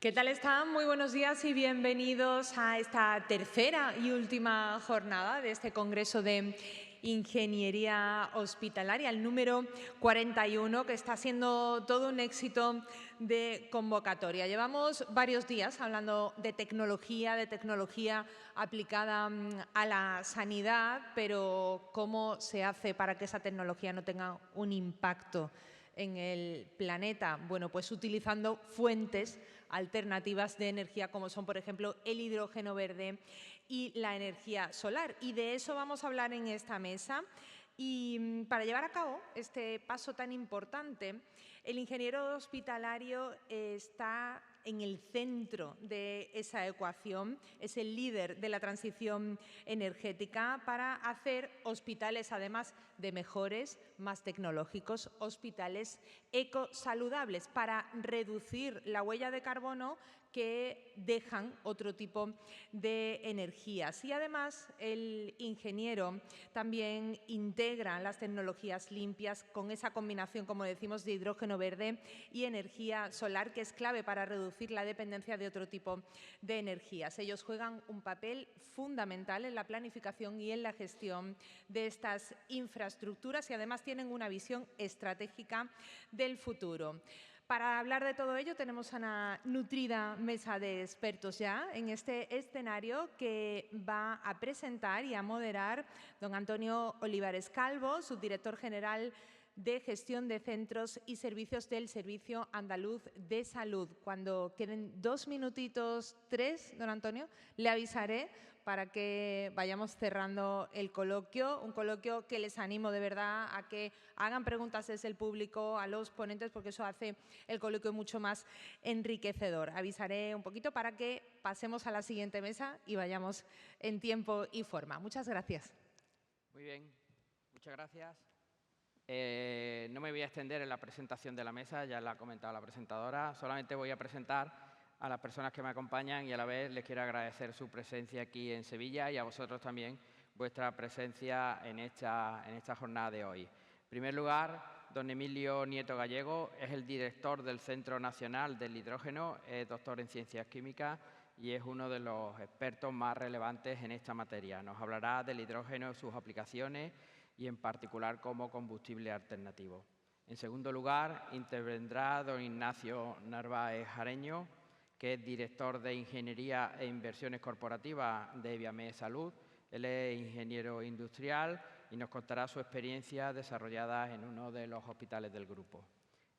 ¿Qué tal están? Muy buenos días y bienvenidos a esta tercera y última jornada de este Congreso de Ingeniería Hospitalaria, el número 41, que está siendo todo un éxito de convocatoria. Llevamos varios días hablando de tecnología aplicada a la sanidad, pero ¿cómo se hace para que esa tecnología no tenga un impacto en el planeta? Bueno, pues utilizando fuentes alternativas de energía como son, por ejemplo, el hidrógeno verde y la energía solar. Y de eso vamos a hablar en esta mesa. Y para llevar a cabo este paso tan importante, el ingeniero hospitalario está en el centro de esa ecuación, es el líder de la transición energética para hacer hospitales, además de mejores, más tecnológicos, hospitales ecosaludables, para reducir la huella de carbono que dejan otro tipo de energías. Y además el ingeniero también integra las tecnologías limpias con esa combinación, como decimos, de hidrógeno verde y energía solar, que es clave para reducir la dependencia de otro tipo de energías. Ellos juegan un papel fundamental en la planificación y en la gestión de estas infraestructuras y además tienen una visión estratégica del futuro. Para hablar de todo ello tenemos una nutrida mesa de expertos ya en este escenario que va a presentar y a moderar don Antonio Olivares Calvo, subdirector general de Gestión de Centros y Servicios del Servicio Andaluz de Salud. Cuando queden 2 minutitos, 3, don Antonio, le avisaré para que vayamos cerrando el coloquio, un coloquio que les animo de verdad a que hagan preguntas desde el público a los ponentes, porque eso hace el coloquio mucho más enriquecedor. Avisaré un poquito para que pasemos a la siguiente mesa y vayamos en tiempo y forma. Muchas gracias. Muy bien, muchas gracias. No me voy a extender en la presentación de la mesa, ya la ha comentado la presentadora. Solamente voy a presentar a las personas que me acompañan y a la vez les quiero agradecer su presencia aquí en Sevilla y a vosotros también vuestra presencia en esta jornada de hoy. En primer lugar, don Emilio Nieto Gallego es el director del Centro Nacional del Hidrógeno, es doctor en Ciencias Químicas y es uno de los expertos más relevantes en esta materia. Nos hablará del hidrógeno, sus aplicaciones y en particular como combustible alternativo. En segundo lugar, intervendrá don Ignacio Narváez Jareño, que es director de Ingeniería e Inversiones Corporativas de Viamé Salud. Él es ingeniero industrial y nos contará su experiencia desarrollada en uno de los hospitales del grupo.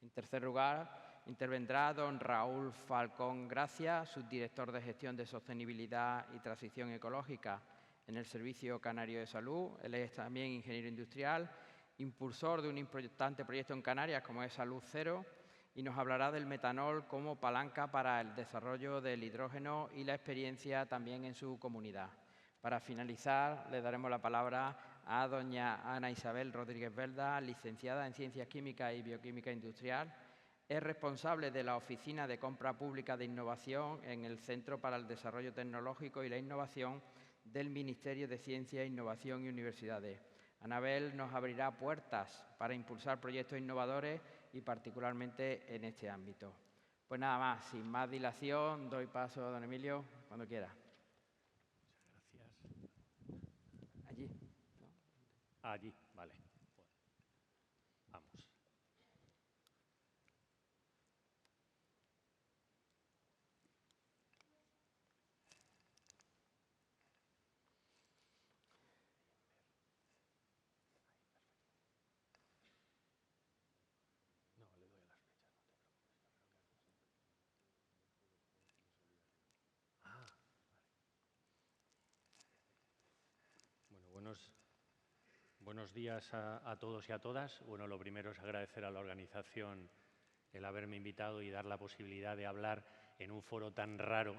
En tercer lugar, intervendrá don Raúl Falcón Gracia, subdirector de Gestión de Sostenibilidad y Transición Ecológica en el Servicio Canario de Salud. Él es también ingeniero industrial, impulsor de un importante proyecto en Canarias como es Salud Cero, y nos hablará del metanol como palanca para el desarrollo del hidrógeno y la experiencia también en su comunidad. Para finalizar, le daremos la palabra a doña Ana Isabel Rodríguez Belda, licenciada en Ciencias Químicas y Bioquímica Industrial. Es responsable de la Oficina de Compra Pública de Innovación en el Centro para el Desarrollo Tecnológico y la Innovación del Ministerio de Ciencia, Innovación y Universidades. Anabel nos abrirá puertas para impulsar proyectos innovadores y particularmente en este ámbito. Pues nada más, sin más dilación, doy paso a don Emilio, cuando quiera. Muchas gracias. Allí, ¿no? Allí, vale. Bueno, vamos. No, le doy a las flechas, no te preocupes. Ah, vale. Bueno, buenos días a todos y a todas. Bueno, lo primero es agradecer a la organización el haberme invitado y dar la posibilidad de hablar en un foro tan raro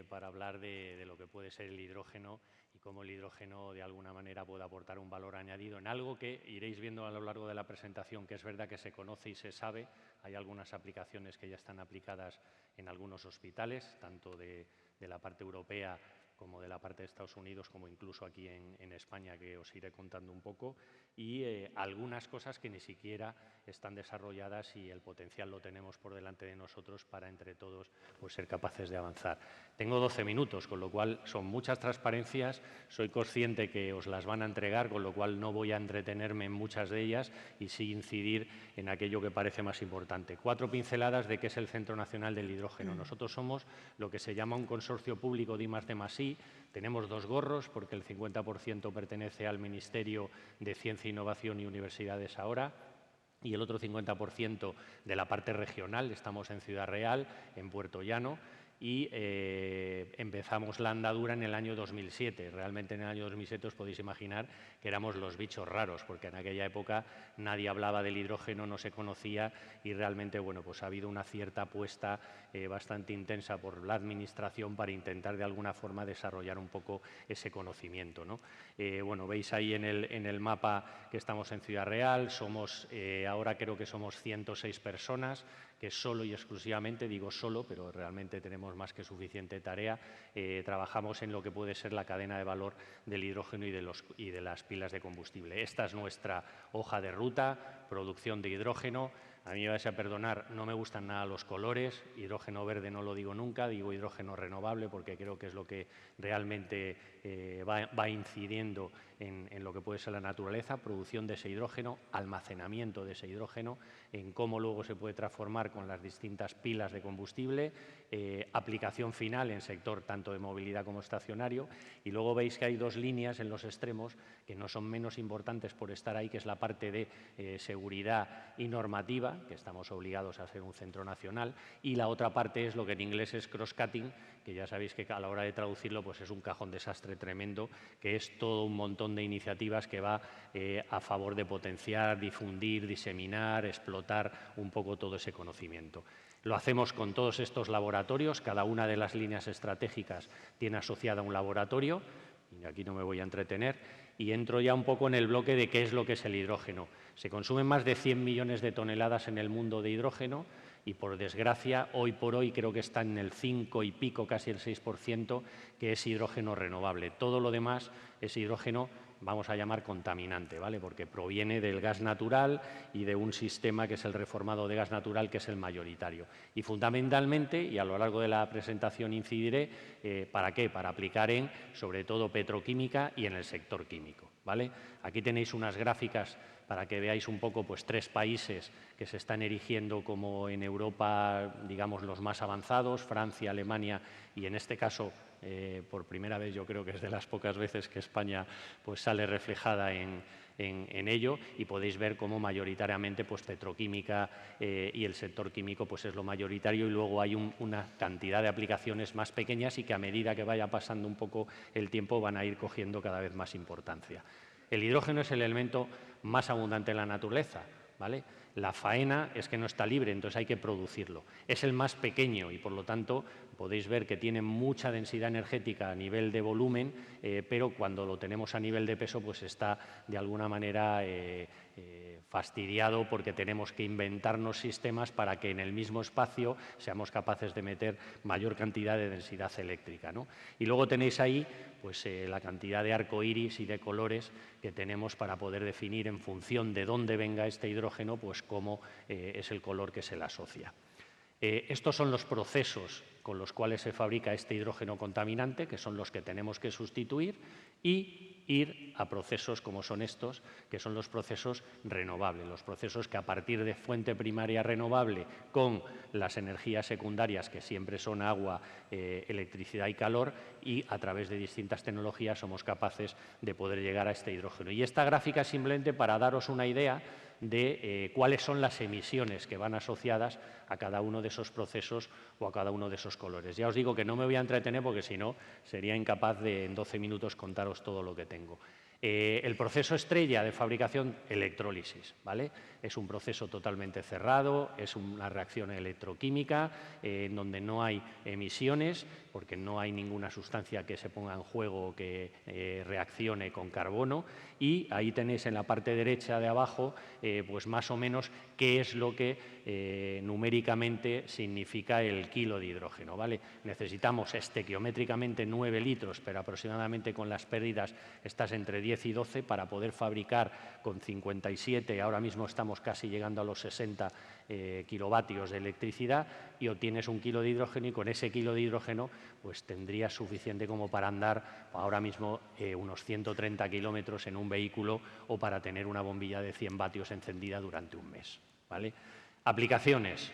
para hablar de lo que puede ser el hidrógeno y cómo el hidrógeno de alguna manera puede aportar un valor añadido en algo que iréis viendo a lo largo de la presentación, que es verdad que se conoce y se sabe. Hay algunas aplicaciones que ya están aplicadas en algunos hospitales, tanto de la parte europea como de la parte de Estados Unidos, como incluso aquí en España, que os iré contando un poco, y algunas cosas que ni siquiera están desarrolladas y el potencial lo tenemos por delante de nosotros para entre todos pues, ser capaces de avanzar. Tengo 12 minutos, con lo cual son muchas transparencias, soy consciente que os las van a entregar, con lo cual no voy a entretenerme en muchas de ellas y sí incidir en aquello que parece más importante. 4 pinceladas de qué es el Centro Nacional del Hidrógeno. Nosotros somos lo que se llama un consorcio público de I+D+I. Tenemos 2 gorros, porque el 50% pertenece al Ministerio de Ciencia, Innovación y Universidades ahora, y el otro 50% de la parte regional. Estamos en Ciudad Real, en Puerto Llano, y empezamos la andadura en el año 2007. Realmente en el año 2007 os podéis imaginar que éramos los bichos raros, porque en aquella época nadie hablaba del hidrógeno, no se conocía y realmente bueno, pues ha habido una cierta apuesta bastante intensa por la Administración para intentar de alguna forma desarrollar un poco ese conocimiento, ¿no? Bueno, veis ahí en el mapa que estamos en Ciudad Real, somos, ahora creo que somos 106 personas, que solo y exclusivamente, digo solo, pero realmente tenemos más que suficiente tarea, trabajamos en lo que puede ser la cadena de valor del hidrógeno y de las pilas de combustible. Esta es nuestra hoja de ruta, producción de hidrógeno. A mí me vais a perdonar, no me gustan nada los colores, hidrógeno verde no lo digo nunca, digo hidrógeno renovable porque creo que es lo que realmente va incidiendo en lo que puede ser la naturaleza, producción de ese hidrógeno, almacenamiento de ese hidrógeno, en cómo luego se puede transformar con las distintas pilas de combustible, aplicación final en sector tanto de movilidad como estacionario, y luego veis que hay 2 líneas en los extremos que no son menos importantes por estar ahí, que es la parte de seguridad y normativa, que estamos obligados a ser un centro nacional, y la otra parte es lo que en inglés es cross-cutting, que ya sabéis que a la hora de traducirlo pues es un cajón desastre tremendo, que es todo un montón de iniciativas que va a favor de potenciar, difundir, diseminar, explotar un poco todo ese conocimiento. Lo hacemos con todos estos laboratorios, cada una de las líneas estratégicas tiene asociada un laboratorio, y aquí no me voy a entretener, y entro ya un poco en el bloque de qué es lo que es el hidrógeno. Se consumen más de 100 millones de toneladas en el mundo de hidrógeno y, por desgracia, hoy por hoy creo que está en el 5 y pico, casi el 6%, que es hidrógeno renovable. Todo lo demás es hidrógeno, vamos a llamar contaminante, ¿vale? Porque proviene del gas natural y de un sistema que es el reformado de gas natural, que es el mayoritario. Y fundamentalmente, y a lo largo de la presentación incidiré, ¿para qué? Para aplicar en, sobre todo, petroquímica y en el sector químico, ¿vale? Aquí tenéis unas gráficas para que veáis un poco pues 3 países que se están erigiendo como en Europa, digamos, los más avanzados, Francia, Alemania y en este caso, por primera vez yo creo que es de las pocas veces que España pues sale reflejada en ello, y podéis ver cómo mayoritariamente pues petroquímica y el sector químico pues es lo mayoritario, y luego hay una cantidad de aplicaciones más pequeñas y que a medida que vaya pasando un poco el tiempo van a ir cogiendo cada vez más importancia. El hidrógeno es el elemento más abundante en la naturaleza, ¿vale? La faena es que no está libre, entonces hay que producirlo. Es el más pequeño y, por lo tanto, podéis ver que tiene mucha densidad energética a nivel de volumen, pero cuando lo tenemos a nivel de peso, pues está de alguna manera fastidiado, porque tenemos que inventarnos sistemas para que en el mismo espacio seamos capaces de meter mayor cantidad de densidad eléctrica, ¿no? Y luego tenéis ahí pues, la cantidad de arcoíris y de colores que tenemos para poder definir en función de dónde venga este hidrógeno, pues cómo es el color que se le asocia. Estos son los procesos con los cuales se fabrica este hidrógeno contaminante, que son los que tenemos que sustituir, y ir a procesos como son estos, que son los procesos renovables, los procesos que a partir de fuente primaria renovable con las energías secundarias, que siempre son agua, electricidad y calor, y a través de distintas tecnologías somos capaces de poder llegar a este hidrógeno. Y esta gráfica es simplemente para daros una idea de cuáles son las emisiones que van asociadas a cada uno de esos procesos o a cada uno de esos colores. Ya os digo que no me voy a entretener porque si no sería incapaz de en 12 minutos contaros todo lo que tengo. El proceso estrella de fabricación, electrólisis, ¿vale? Es un proceso totalmente cerrado, es una reacción electroquímica en donde no hay emisiones, porque no hay ninguna sustancia que se ponga en juego o que reaccione con carbono, y ahí tenéis en la parte derecha de abajo pues más o menos qué es lo que numéricamente significa el kilo de hidrógeno, ¿vale? Necesitamos estequiométricamente 9 litros, pero aproximadamente con las pérdidas estás entre 10 y 12 para poder fabricar con 57, ahora mismo estamos casi llegando a los 60 kilovatios de electricidad y obtienes un kilo de hidrógeno, y con ese kilo de hidrógeno pues tendrías suficiente como para andar ahora mismo unos 130 kilómetros en un vehículo o para tener una bombilla de 100 vatios encendida durante un mes, ¿vale? Aplicaciones.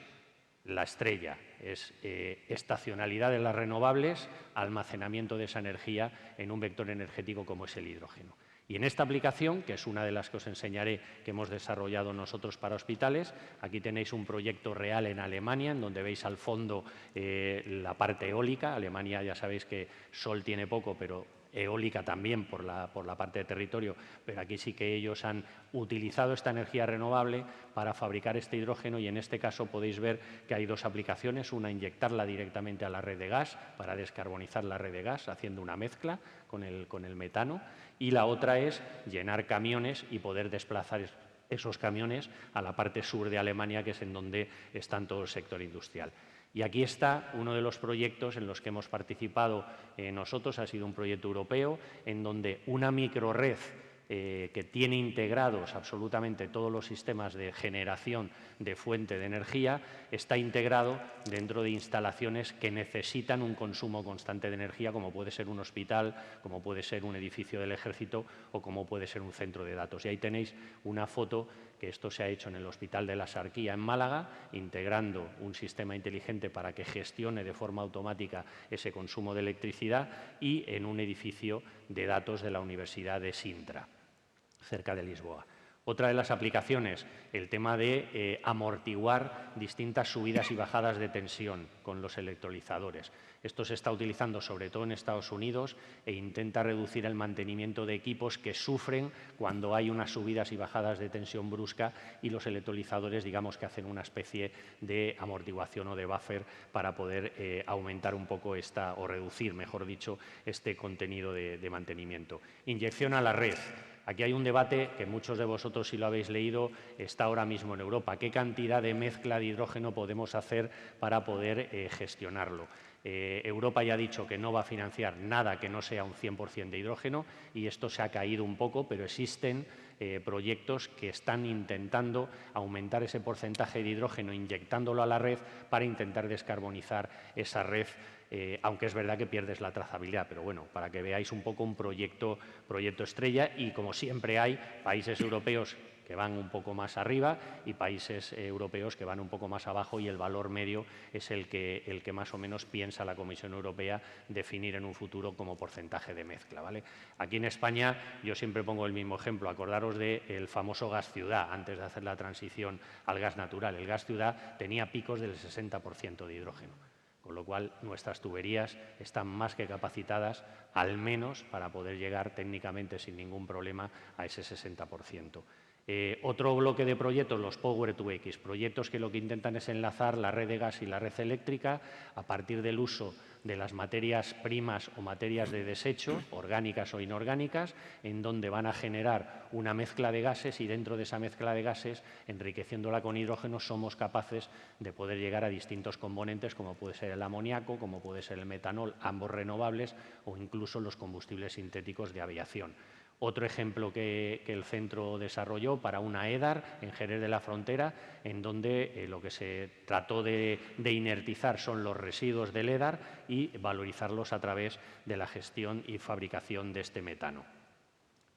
La estrella es estacionalidad de las renovables, almacenamiento de esa energía en un vector energético como es el hidrógeno. Y en esta aplicación, que es una de las que os enseñaré que hemos desarrollado nosotros para hospitales, aquí tenéis un proyecto real en Alemania, en donde veis al fondo la parte eólica. Alemania ya sabéis que sol tiene poco, pero eólica también por la parte de territorio, pero aquí sí que ellos han utilizado esta energía renovable para fabricar este hidrógeno, y en este caso podéis ver que hay dos aplicaciones: una, inyectarla directamente a la red de gas para descarbonizar la red de gas haciendo una mezcla con el metano, y la otra es llenar camiones y poder desplazar esos camiones a la parte sur de Alemania, que es en donde está todo el sector industrial. Y aquí está uno de los proyectos en los que hemos participado nosotros. Ha sido un proyecto europeo en donde una microred que tiene integrados absolutamente todos los sistemas de generación de fuente de energía, está integrado dentro de instalaciones que necesitan un consumo constante de energía, como puede ser un hospital, como puede ser un edificio del Ejército o como puede ser un centro de datos. Y ahí tenéis una foto que esto se ha hecho en el Hospital de la Sarquía en Málaga, integrando un sistema inteligente para que gestione de forma automática ese consumo de electricidad, y en un edificio de datos de la Universidad de Sintra, cerca de Lisboa. Otra de las aplicaciones, el tema de amortiguar distintas subidas y bajadas de tensión con los electrolizadores. Esto se está utilizando sobre todo en Estados Unidos e intenta reducir el mantenimiento de equipos que sufren cuando hay unas subidas y bajadas de tensión brusca, y los electrolizadores, digamos, que hacen una especie de amortiguación o de buffer para poder aumentar un poco o reducir, mejor dicho, este contenido de mantenimiento. Inyección a la red. Aquí hay un debate que muchos de vosotros, si lo habéis leído, está ahora mismo en Europa. ¿Qué cantidad de mezcla de hidrógeno podemos hacer para poder gestionarlo? Europa ya ha dicho que no va a financiar nada que no sea un 100% de hidrógeno, y esto se ha caído un poco, pero existen proyectos que están intentando aumentar ese porcentaje de hidrógeno inyectándolo a la red para intentar descarbonizar esa red, aunque es verdad que pierdes la trazabilidad, pero bueno, para que veáis un poco un proyecto estrella. Y como siempre hay países europeos que van un poco más arriba y países europeos que van un poco más abajo, y el valor medio es el que más o menos piensa la Comisión Europea definir en un futuro como porcentaje de mezcla, ¿vale? Aquí en España yo siempre pongo el mismo ejemplo. Acordaros del famoso gas ciudad antes de hacer la transición al gas natural. El gas ciudad tenía picos del 60% de hidrógeno, con lo cual nuestras tuberías están más que capacitadas, al menos para poder llegar técnicamente sin ningún problema a ese 60%. Otro bloque de proyectos, los Power-to-X, proyectos que lo que intentan es enlazar la red de gas y la red eléctrica a partir del uso de las materias primas o materias de desecho, orgánicas o inorgánicas, en donde van a generar una mezcla de gases, y dentro de esa mezcla de gases, enriqueciéndola con hidrógeno, somos capaces de poder llegar a distintos componentes, como puede ser el amoníaco, como puede ser el metanol, ambos renovables, o incluso los combustibles sintéticos de aviación. Otro ejemplo que el centro desarrolló para una EDAR en Jerez de la Frontera, en donde lo que se trató de inertizar son los residuos del EDAR y valorizarlos a través de la gestión y fabricación de este metano.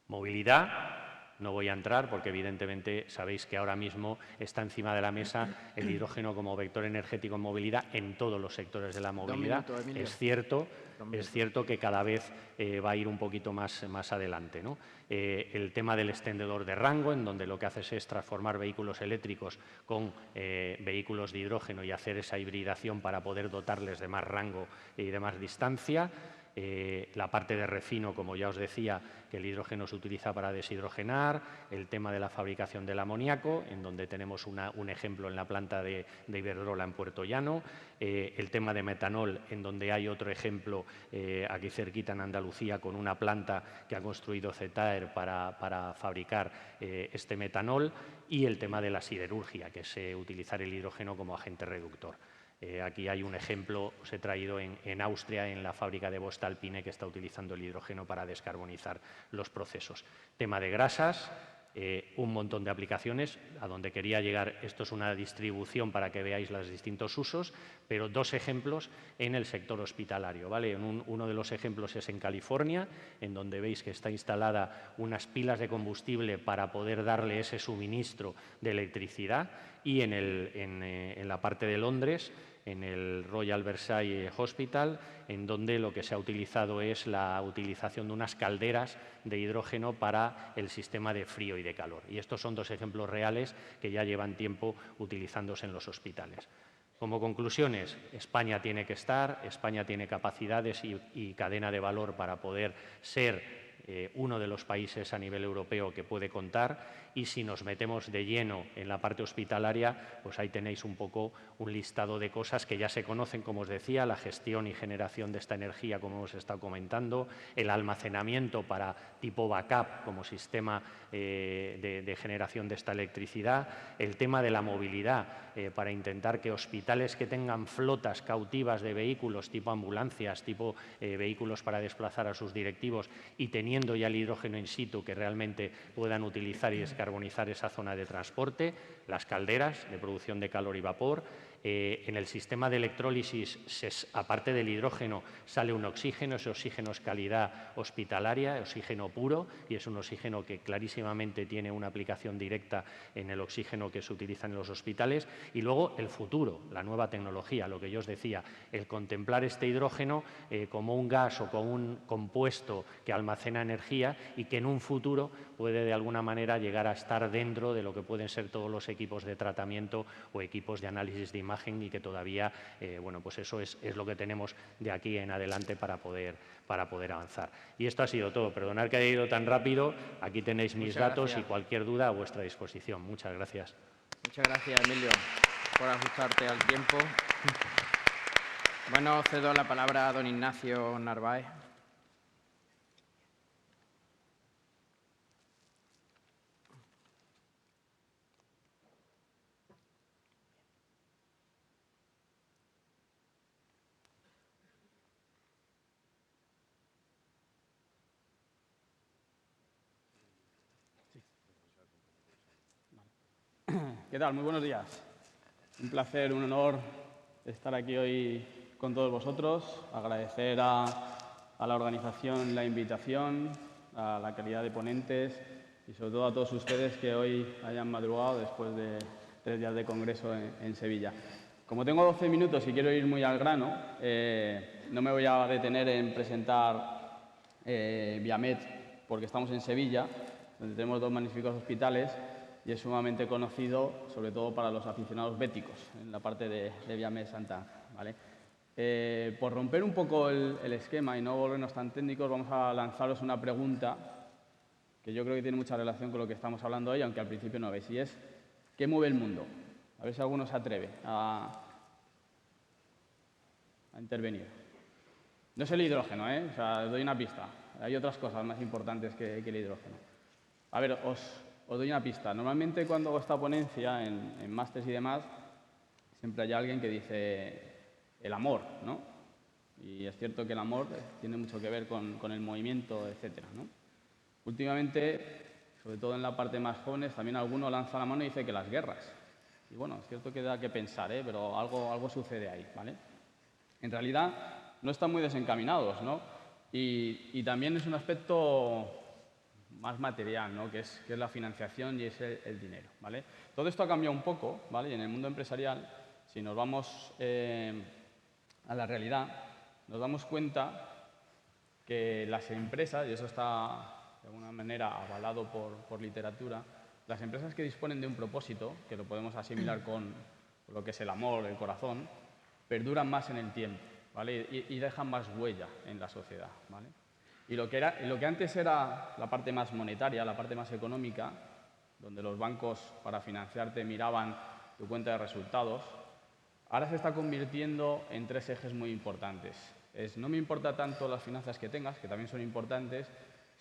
Movilidad. No voy a entrar porque evidentemente sabéis que ahora mismo está encima de la mesa el hidrógeno como vector energético en movilidad en todos los sectores de la movilidad. Es cierto que cada vez va a ir un poquito más adelante, ¿no? El tema del extendedor de rango, en donde lo que haces es transformar vehículos eléctricos con vehículos de hidrógeno y hacer esa hibridación para poder dotarles de más rango y de más distancia. la parte de refino, como ya os decía, que el hidrógeno se utiliza para deshidrogenar, el tema de la fabricación del amoníaco, en donde tenemos un ejemplo en la planta de Iberdrola en Puerto Llano, el tema de metanol, en donde hay otro ejemplo aquí cerquita en Andalucía, con una planta que ha construido Zetaer para fabricar este metanol, y el tema de la siderurgia, que es utilizar el hidrógeno como agente reductor. Aquí hay un ejemplo, os he traído en Austria, en la fábrica de Voestalpine, que está utilizando el hidrógeno para descarbonizar los procesos. Tema de grasas, un montón de aplicaciones. A donde quería llegar, esto es una distribución para que veáis los distintos usos, pero dos ejemplos en el sector hospitalario, ¿vale? Uno de los ejemplos es en California, en donde veis que está instalada unas pilas de combustible para poder darle ese suministro de electricidad, y en la parte de Londres, en el Royal Versailles Hospital, en donde lo que se ha utilizado es la utilización de unas calderas de hidrógeno para el sistema de frío y de calor. Y estos son dos ejemplos reales que ya llevan tiempo utilizándose en los hospitales. Como conclusiones, España tiene que estar, España tiene capacidades y cadena de valor para poder ser uno de los países a nivel europeo que puede contar, y si nos metemos de lleno en la parte hospitalaria, pues ahí tenéis un poco un listado de cosas que ya se conocen, como os decía, la gestión y generación de esta energía, como hemos estado comentando, el almacenamiento para tipo backup como sistema de generación de esta electricidad, el tema de la movilidad para intentar que hospitales que tengan flotas cautivas de vehículos tipo ambulancias, tipo vehículos para desplazar a sus directivos, y teniendo ya el hidrógeno in situ, que realmente puedan utilizar y descarbonizar esa zona de transporte, las calderas de producción de calor y vapor. En el sistema de electrólisis, aparte del hidrógeno, sale un oxígeno. Ese oxígeno es calidad hospitalaria, oxígeno puro, y es un oxígeno que clarísimamente tiene una aplicación directa en el oxígeno que se utiliza en los hospitales. Y luego el futuro, la nueva tecnología, lo que yo os decía, el contemplar este hidrógeno como un gas o como un compuesto que almacena energía y que en un futuro puede de alguna manera llegar a estar dentro de lo que pueden ser todos los equipos de tratamiento o equipos de análisis de imagen, y que todavía, bueno, pues eso es lo que tenemos de aquí en adelante para poder avanzar. Y esto ha sido todo. Perdonad que haya ido tan rápido. Aquí tenéis mis datos y cualquier duda a vuestra disposición. Muchas gracias. Muchas gracias, Emilio, por ajustarte al tiempo. Bueno, cedo la palabra a don Ignacio Narváez. ¿Qué tal? Muy buenos días. Un placer, un honor estar aquí hoy con todos vosotros. Agradecer a la organización la invitación, a la calidad de ponentes y sobre todo a todos ustedes que hoy hayan madrugado después de 3 días de congreso en Sevilla. Como tengo 12 minutos y quiero ir muy al grano, no me voy a detener en presentar Viamet, porque estamos en Sevilla, donde tenemos 2 magníficos hospitales, y es sumamente conocido, sobre todo para los aficionados béticos, en la parte de Viamet Santa Ángel, ¿vale? Por romper un poco el esquema y no volvernos tan técnicos, vamos a lanzaros una pregunta que yo creo que tiene mucha relación con lo que estamos hablando hoy, aunque al principio no veis, y es ¿qué mueve el mundo? A ver si alguno se atreve a intervenir. No es el hidrógeno, ¿eh? O sea, os doy una pista. Hay otras cosas más importantes que el hidrógeno. A ver, os doy una pista. Normalmente cuando hago esta ponencia en másters y demás, siempre hay alguien que dice el amor, ¿no? Y es cierto que el amor tiene mucho que ver con el movimiento, etcétera, ¿no? Últimamente, sobre todo en la parte más jóvenes, también alguno lanza la mano y dice que las guerras. Y bueno, es cierto que da que pensar, pero algo sucede ahí, ¿vale? En realidad no están muy desencaminados, ¿no? Y también es un aspecto más material, ¿no? que es la financiación y es el dinero, ¿vale? Todo esto ha cambiado un poco, ¿vale? Y en el mundo empresarial, si nos vamos a la realidad, nos damos cuenta que las empresas, y eso está de alguna manera avalado por literatura, las empresas que disponen de un propósito, que lo podemos asimilar con lo que es el amor, el corazón, perduran más en el tiempo, ¿vale? Y dejan más huella en la sociedad, ¿vale? Y lo que antes era la parte más monetaria, la parte más económica, donde los bancos para financiarte miraban tu cuenta de resultados, ahora se está convirtiendo en 3 ejes muy importantes. No me importa tanto las finanzas que tengas, que también son importantes,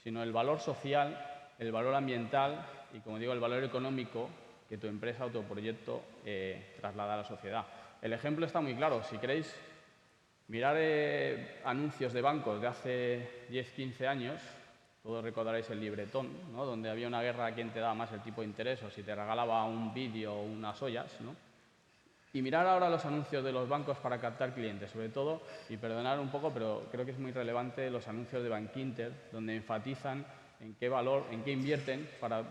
sino el valor social, el valor ambiental y, como digo, el valor económico que tu empresa o tu proyecto traslada a la sociedad. El ejemplo está muy claro. Si queréis mirar anuncios de bancos de hace 10, 15 años, todos recordaréis el libretón, ¿no? Donde había una guerra a quién te daba más el tipo de interés o si te regalaba un vídeo o unas ollas, ¿no? Y mirar ahora los anuncios de los bancos para captar clientes, sobre todo, y perdonar un poco, pero creo que es muy relevante los anuncios de Bankinter, donde enfatizan en qué valor, en qué invierten para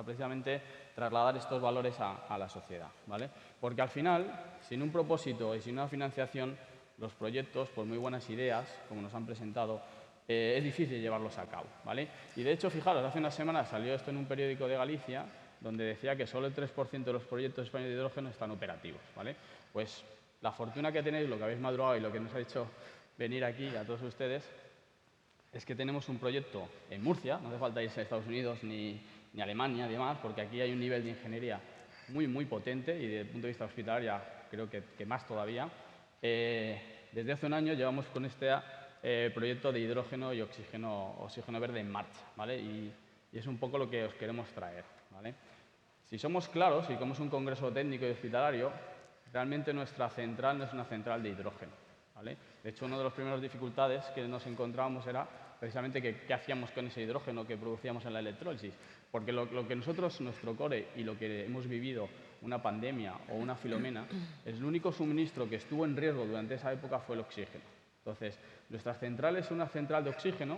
precisamente trasladar estos valores a la sociedad, ¿vale? Porque al final, sin un propósito y sin una financiación, los proyectos, por muy buenas ideas, como nos han presentado, es difícil llevarlos a cabo, ¿vale? Y de hecho, fijaros, hace unas semanas salió esto en un periódico de Galicia, donde decía que solo el 3% de los proyectos españoles de hidrógeno están operativos, ¿vale? Pues la fortuna que tenéis, lo que habéis madrugado y lo que nos ha hecho venir aquí a todos ustedes, es que tenemos un proyecto en Murcia, no hace falta irse a Estados Unidos ni Alemania, ni demás, porque aquí hay un nivel de ingeniería muy, muy potente y desde el punto de vista hospitalario creo que más todavía. Desde hace un año llevamos con este proyecto de hidrógeno y oxígeno verde en marcha, ¿vale? Y es un poco lo que os queremos traer, ¿vale? Si somos claros y como es un congreso técnico y hospitalario, realmente nuestra central no es una central de hidrógeno, ¿vale? De hecho, una de las primeras dificultades que nos encontrábamos era precisamente qué hacíamos con ese hidrógeno que producíamos en la electrólisis. Porque lo que nosotros, nuestro core y lo que hemos vivido, una pandemia o una Filomena, el único suministro que estuvo en riesgo durante esa época fue el oxígeno. Entonces, nuestra central es una central de oxígeno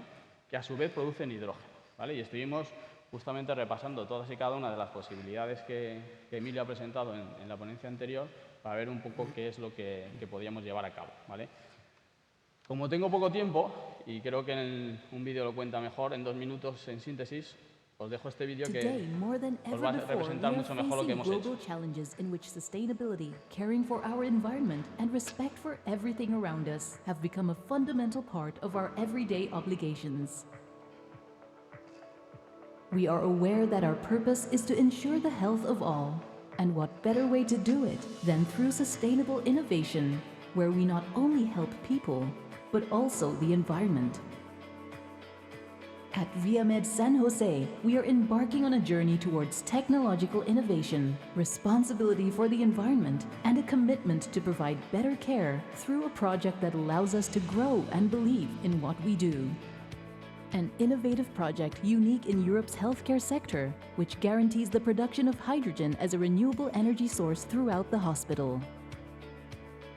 que a su vez produce hidrógeno, ¿vale? Y estuvimos justamente repasando todas y cada una de las posibilidades que Emilio ha presentado en la ponencia anterior para ver un poco qué es lo que podíamos llevar a cabo, ¿vale? Como tengo poco tiempo, y creo que en un vídeo lo cuenta mejor, en 2 minutos en síntesis, os dejo este vídeo que os va a representar mucho mejor lo que hemos hecho. Challenges in which sustainability, caring for our environment, and respect for everything around us have become a fundamental part of our everyday obligations. We are aware that our purpose is to ensure the health of all, and what better way to do it than through sustainable innovation, where we not only help people, but also the environment. At Viamed San Jose, we are embarking on a journey towards technological innovation, responsibility for the environment, and a commitment to provide better care through a project that allows us to grow and believe in what we do. An innovative project unique in Europe's healthcare sector, which guarantees the production of hydrogen as a renewable energy source throughout the hospital.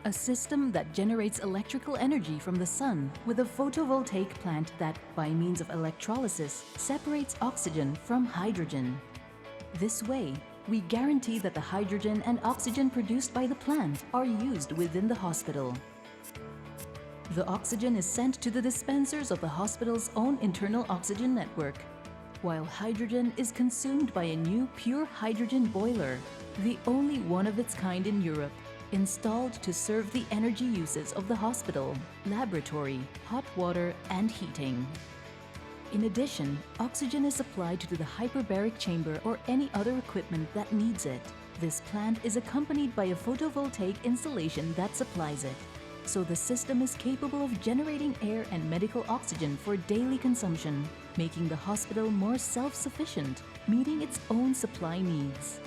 A system that generates electrical energy from the sun with a photovoltaic plant that, by means of electrolysis, separates oxygen from hydrogen. This way, we guarantee that the hydrogen and oxygen produced by the plant are used within the hospital. The oxygen is sent to the dispensers of the hospital's own internal oxygen network, while hydrogen is consumed by a new pure hydrogen boiler, the only one of its kind in Europe, installed to serve the energy uses of the hospital, laboratory, hot water, and heating. In addition, oxygen is supplied to the hyperbaric chamber or any other equipment that needs it. This plant is accompanied by a photovoltaic installation that supplies it, so the system is capable of generating air and medical oxygen for daily consumption, making the hospital more self-sufficient, meeting its own supply needs.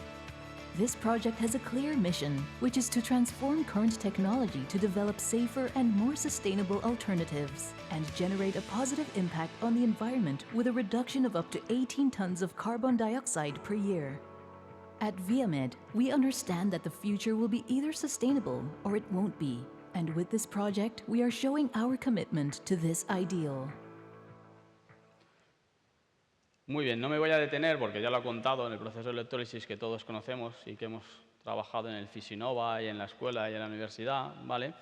This project has a clear mission, which is to transform current technology to develop safer and more sustainable alternatives and generate a positive impact on the environment with a reduction of up to 18 tons of carbon dioxide per year. At Viamed, we understand that the future will be either sustainable or it won't be. And with this project, we are showing our commitment to this ideal. Muy bien, no me voy a detener porque ya lo ha contado en el proceso de electrólisis que todos conocemos y que hemos trabajado en el Fisinova y en la escuela y en la universidad, ¿vale?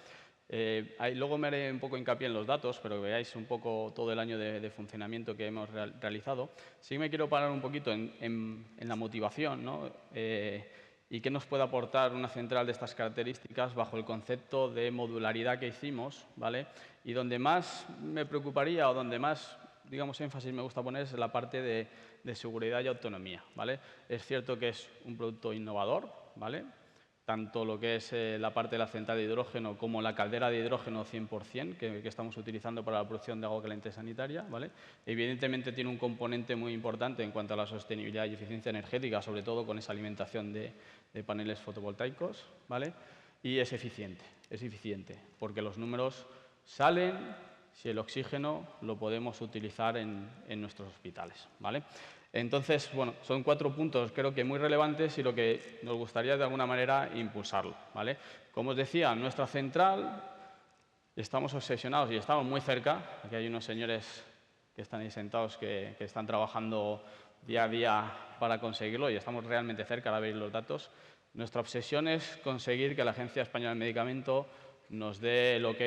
Luego me haré un poco hincapié en los datos, pero que veáis un poco todo el año de funcionamiento que hemos realizado. Sí me quiero parar un poquito en la motivación, ¿no? y qué nos puede aportar una central de estas características bajo el concepto de modularidad que hicimos, ¿vale? Y donde más me preocuparía o donde más, digamos, énfasis me gusta poner es la parte de seguridad y autonomía, ¿vale? Es cierto que es un producto innovador, ¿vale? Tanto lo que es la parte de la central de hidrógeno como la caldera de hidrógeno 100% que estamos utilizando para la producción de agua caliente sanitaria, ¿vale? Evidentemente tiene un componente muy importante en cuanto a la sostenibilidad y eficiencia energética, sobre todo con esa alimentación de paneles fotovoltaicos, ¿vale? Y es eficiente, porque los números salen si el oxígeno lo podemos utilizar en nuestros hospitales, ¿vale? Entonces, bueno, son 4 puntos creo que muy relevantes y lo que nos gustaría de alguna manera impulsarlo, ¿vale? Como os decía, nuestra central estamos obsesionados y estamos muy cerca. Aquí hay unos señores que están ahí sentados que están trabajando día a día para conseguirlo y estamos realmente cerca, ahora veis los datos. Nuestra obsesión es conseguir que la Agencia Española del Medicamento nos dé el ok,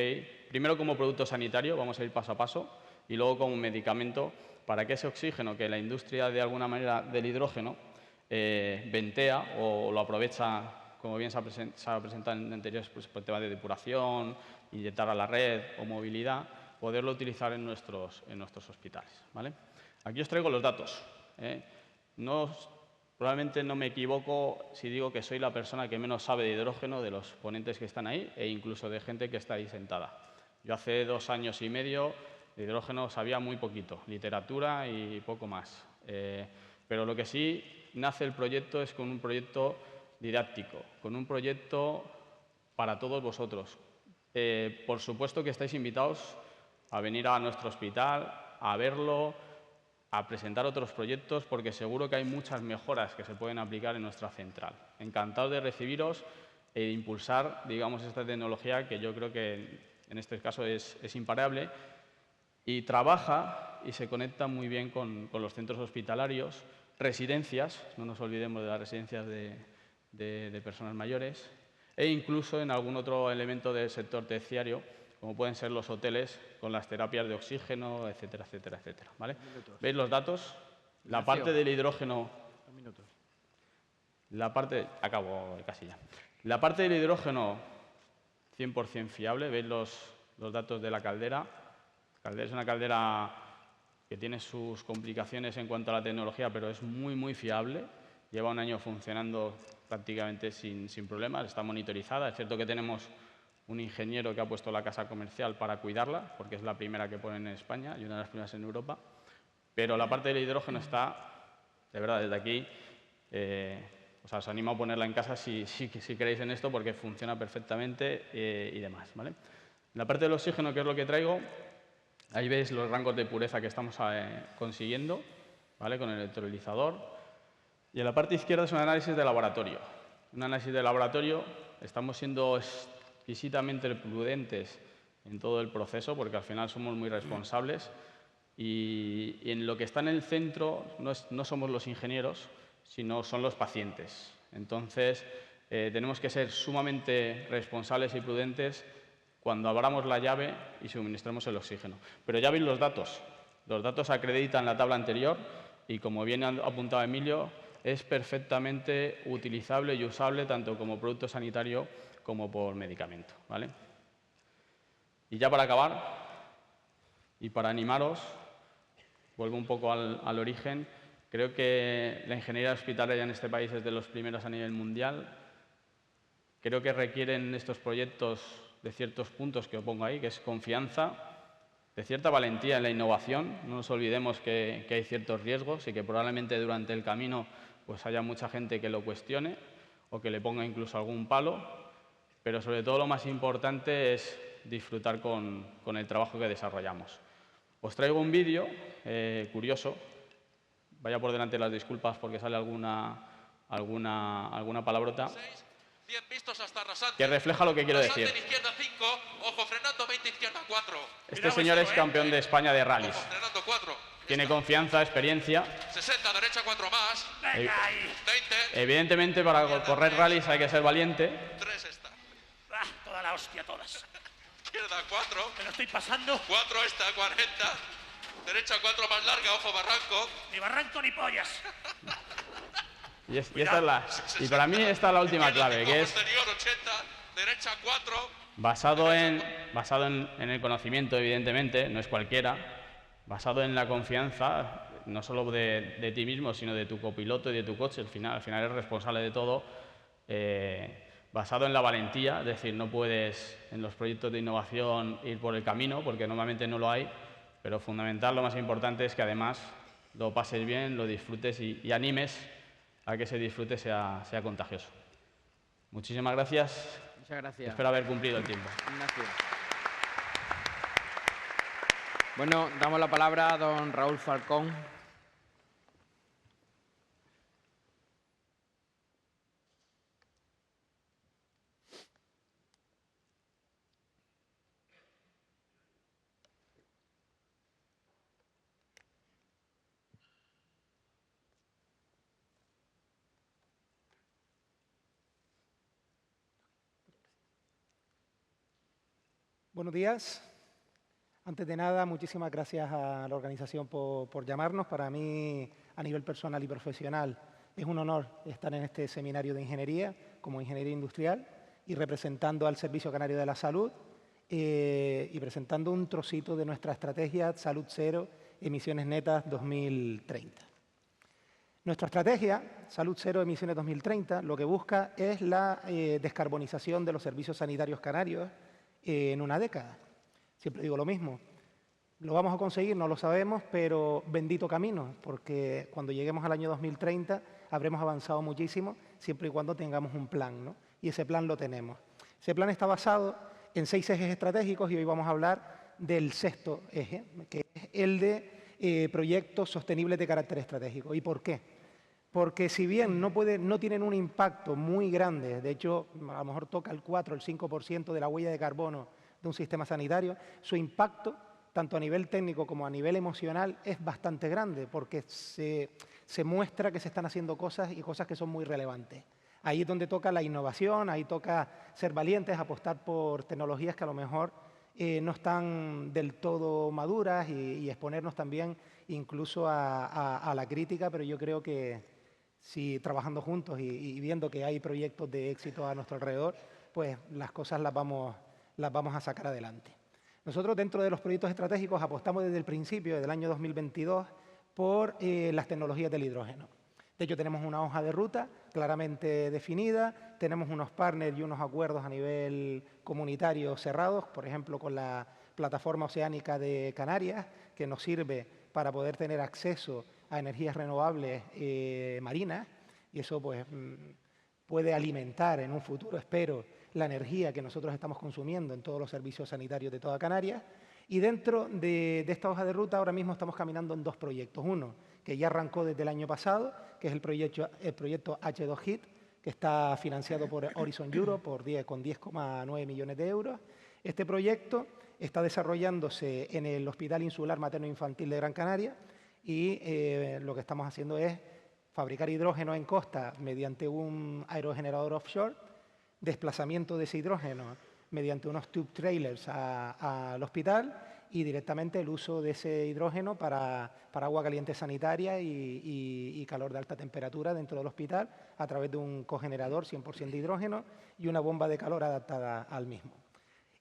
primero como producto sanitario, vamos a ir paso a paso, y luego como medicamento, para que ese oxígeno que la industria de alguna manera del hidrógeno ventea o lo aprovecha, como bien se ha presentado en anteriores, pues, por temas de depuración, inyectar a la red o movilidad, poderlo utilizar en nuestros hospitales, ¿vale? Aquí os traigo los datos. Probablemente no me equivoco si digo que soy la persona que menos sabe de hidrógeno de los ponentes que están ahí e incluso de gente que está ahí sentada. Yo hace 2 años y medio de hidrógeno sabía muy poquito, literatura y poco más. Pero lo que sí nace el proyecto es con un proyecto didáctico, con un proyecto para todos vosotros. Por supuesto que estáis invitados a venir a nuestro hospital, a verlo, a presentar otros proyectos, porque seguro que hay muchas mejoras que se pueden aplicar en nuestra central. Encantado de recibiros e de impulsar, digamos, esta tecnología que yo creo que en este caso es imparable y trabaja y se conecta muy bien con los centros hospitalarios, residencias, no nos olvidemos de las residencias de personas mayores, e incluso en algún otro elemento del sector terciario, como pueden ser los hoteles con las terapias de oxígeno, etcétera, etcétera, etcétera, ¿vale? ¿Veis los datos? La parte del hidrógeno... Acabo casi ya. La parte del hidrógeno 100% fiable, veis los datos de la caldera. La caldera es una caldera que tiene sus complicaciones en cuanto a la tecnología, pero es muy, muy fiable. Lleva 1 año funcionando prácticamente sin problemas, está monitorizada. Es cierto que tenemos un ingeniero que ha puesto la casa comercial para cuidarla, porque es la primera que ponen en España y una de las primeras en Europa. Pero la parte del hidrógeno está, de verdad, desde aquí, os animo a ponerla en casa si queréis en esto, porque funciona perfectamente y demás, ¿vale? La parte del oxígeno, que es lo que traigo, ahí veis los rangos de pureza que estamos consiguiendo, ¿vale? Con el electrolizador. Y en la parte izquierda es un análisis de laboratorio. Un análisis de laboratorio, estamos siendo exquisitamente prudentes en todo el proceso, porque al final somos muy responsables. Y en lo que está en el centro no somos los ingenieros, sino son los pacientes. Entonces, tenemos que ser sumamente responsables y prudentes cuando abramos la llave y suministremos el oxígeno. Pero ya veis los datos. Los datos acreditan la tabla anterior y, como bien ha apuntado Emilio, es perfectamente utilizable y usable tanto como producto sanitario como por medicamento, ¿vale? Y ya para acabar, y para animaros, vuelvo un poco al origen. Creo que la ingeniería hospitalaria en este país es de los primeros a nivel mundial. Creo que requieren estos proyectos de ciertos puntos que os pongo ahí, que es confianza, de cierta valentía en la innovación. No nos olvidemos que hay ciertos riesgos y que probablemente durante el camino pues haya mucha gente que lo cuestione o que le ponga incluso algún palo, pero sobre todo lo más importante es disfrutar con el trabajo que desarrollamos. Os traigo un vídeo curioso. Vaya por delante las disculpas porque sale alguna palabrota que refleja lo que quiero decir. Izquierda 5, ojo frenando 20, izquierda 4. Este señor es campeón de España de rallies. Ojo frenando 4. Tiene confianza, experiencia. 60, derecha 4 más. 20. Evidentemente, para correr rallies hay que ser valiente. 3 está. Toda la hostia, todas. Izquierda 4. Me lo estoy pasando. 4 está, 40. Derecha 4 más larga, ojo barranco. Ni barranco ni pollas. Y para mí esta es la última clave, que es Posterior 80, derecha 4. basado en el conocimiento, evidentemente, no es cualquiera, basado en la confianza, no solo de ti mismo, sino de tu copiloto y de tu coche, al final eres responsable de todo, basado en la valentía, es decir, no puedes en los proyectos de innovación ir por el camino, porque normalmente no lo hay, pero fundamental, lo más importante es que además lo pases bien, lo disfrutes y animes a que ese disfrute sea contagioso. Muchísimas gracias. Muchas gracias. Espero haber cumplido el tiempo. Ignacio. Bueno, damos la palabra a don Raúl Falcón. Buenos días. Antes de nada, muchísimas gracias a la organización por llamarnos. Para mí, a nivel personal y profesional, es un honor estar en este seminario de ingeniería como ingeniería industrial y representando al Servicio Canario de la Salud y presentando un trocito de nuestra estrategia Salud Cero, Emisiones Netas 2030. Nuestra estrategia, Salud Cero Emisiones 2030, lo que busca es la descarbonización de los servicios sanitarios canarios en una década. Siempre digo lo mismo. ¿Lo vamos a conseguir? No lo sabemos, pero bendito camino, porque cuando lleguemos al año 2030 habremos avanzado muchísimo, siempre y cuando tengamos un plan, ¿no? Y ese plan lo tenemos. Ese plan está basado en 6 ejes estratégicos y hoy vamos a hablar del 6º eje, que es el de proyectos sostenibles de carácter estratégico. ¿Y por qué? Porque si bien no tienen un impacto muy grande, de hecho, a lo mejor toca el 4 o el 5% de la huella de carbono de un sistema sanitario, su impacto, tanto a nivel técnico como a nivel emocional, es bastante grande, porque se muestra que se están haciendo cosas y cosas que son muy relevantes. Ahí es donde toca la innovación, ahí toca ser valientes, apostar por tecnologías que a lo mejor no están del todo maduras y exponernos también incluso a la crítica, pero yo creo que si trabajando juntos y viendo que hay proyectos de éxito a nuestro alrededor, pues las cosas las vamos a sacar adelante. Nosotros dentro de los proyectos estratégicos apostamos desde el principio, desde el año 2022, por las tecnologías del hidrógeno. De hecho, tenemos una hoja de ruta claramente definida, tenemos unos partners y unos acuerdos a nivel comunitario cerrados, por ejemplo, con la Plataforma Oceánica de Canarias, que nos sirve para poder tener acceso a energías renovables marinas, y eso pues puede alimentar en un futuro, espero, la energía que nosotros estamos consumiendo en todos los servicios sanitarios de toda Canarias. Y dentro de esta hoja de ruta ahora mismo estamos caminando en 2 proyectos. Uno, que ya arrancó desde el año pasado, que es el proyecto H2HIT, que está financiado por Horizon Europe con 10,9 millones de euros. Este proyecto está desarrollándose en el Hospital Insular Materno Infantil de Gran Canaria y lo que estamos haciendo es fabricar hidrógeno en costa mediante un aerogenerador offshore, desplazamiento de ese hidrógeno mediante unos tube trailers al hospital y directamente el uso de ese hidrógeno para agua caliente sanitaria y calor de alta temperatura dentro del hospital a través de un cogenerador 100% de hidrógeno y una bomba de calor adaptada al mismo.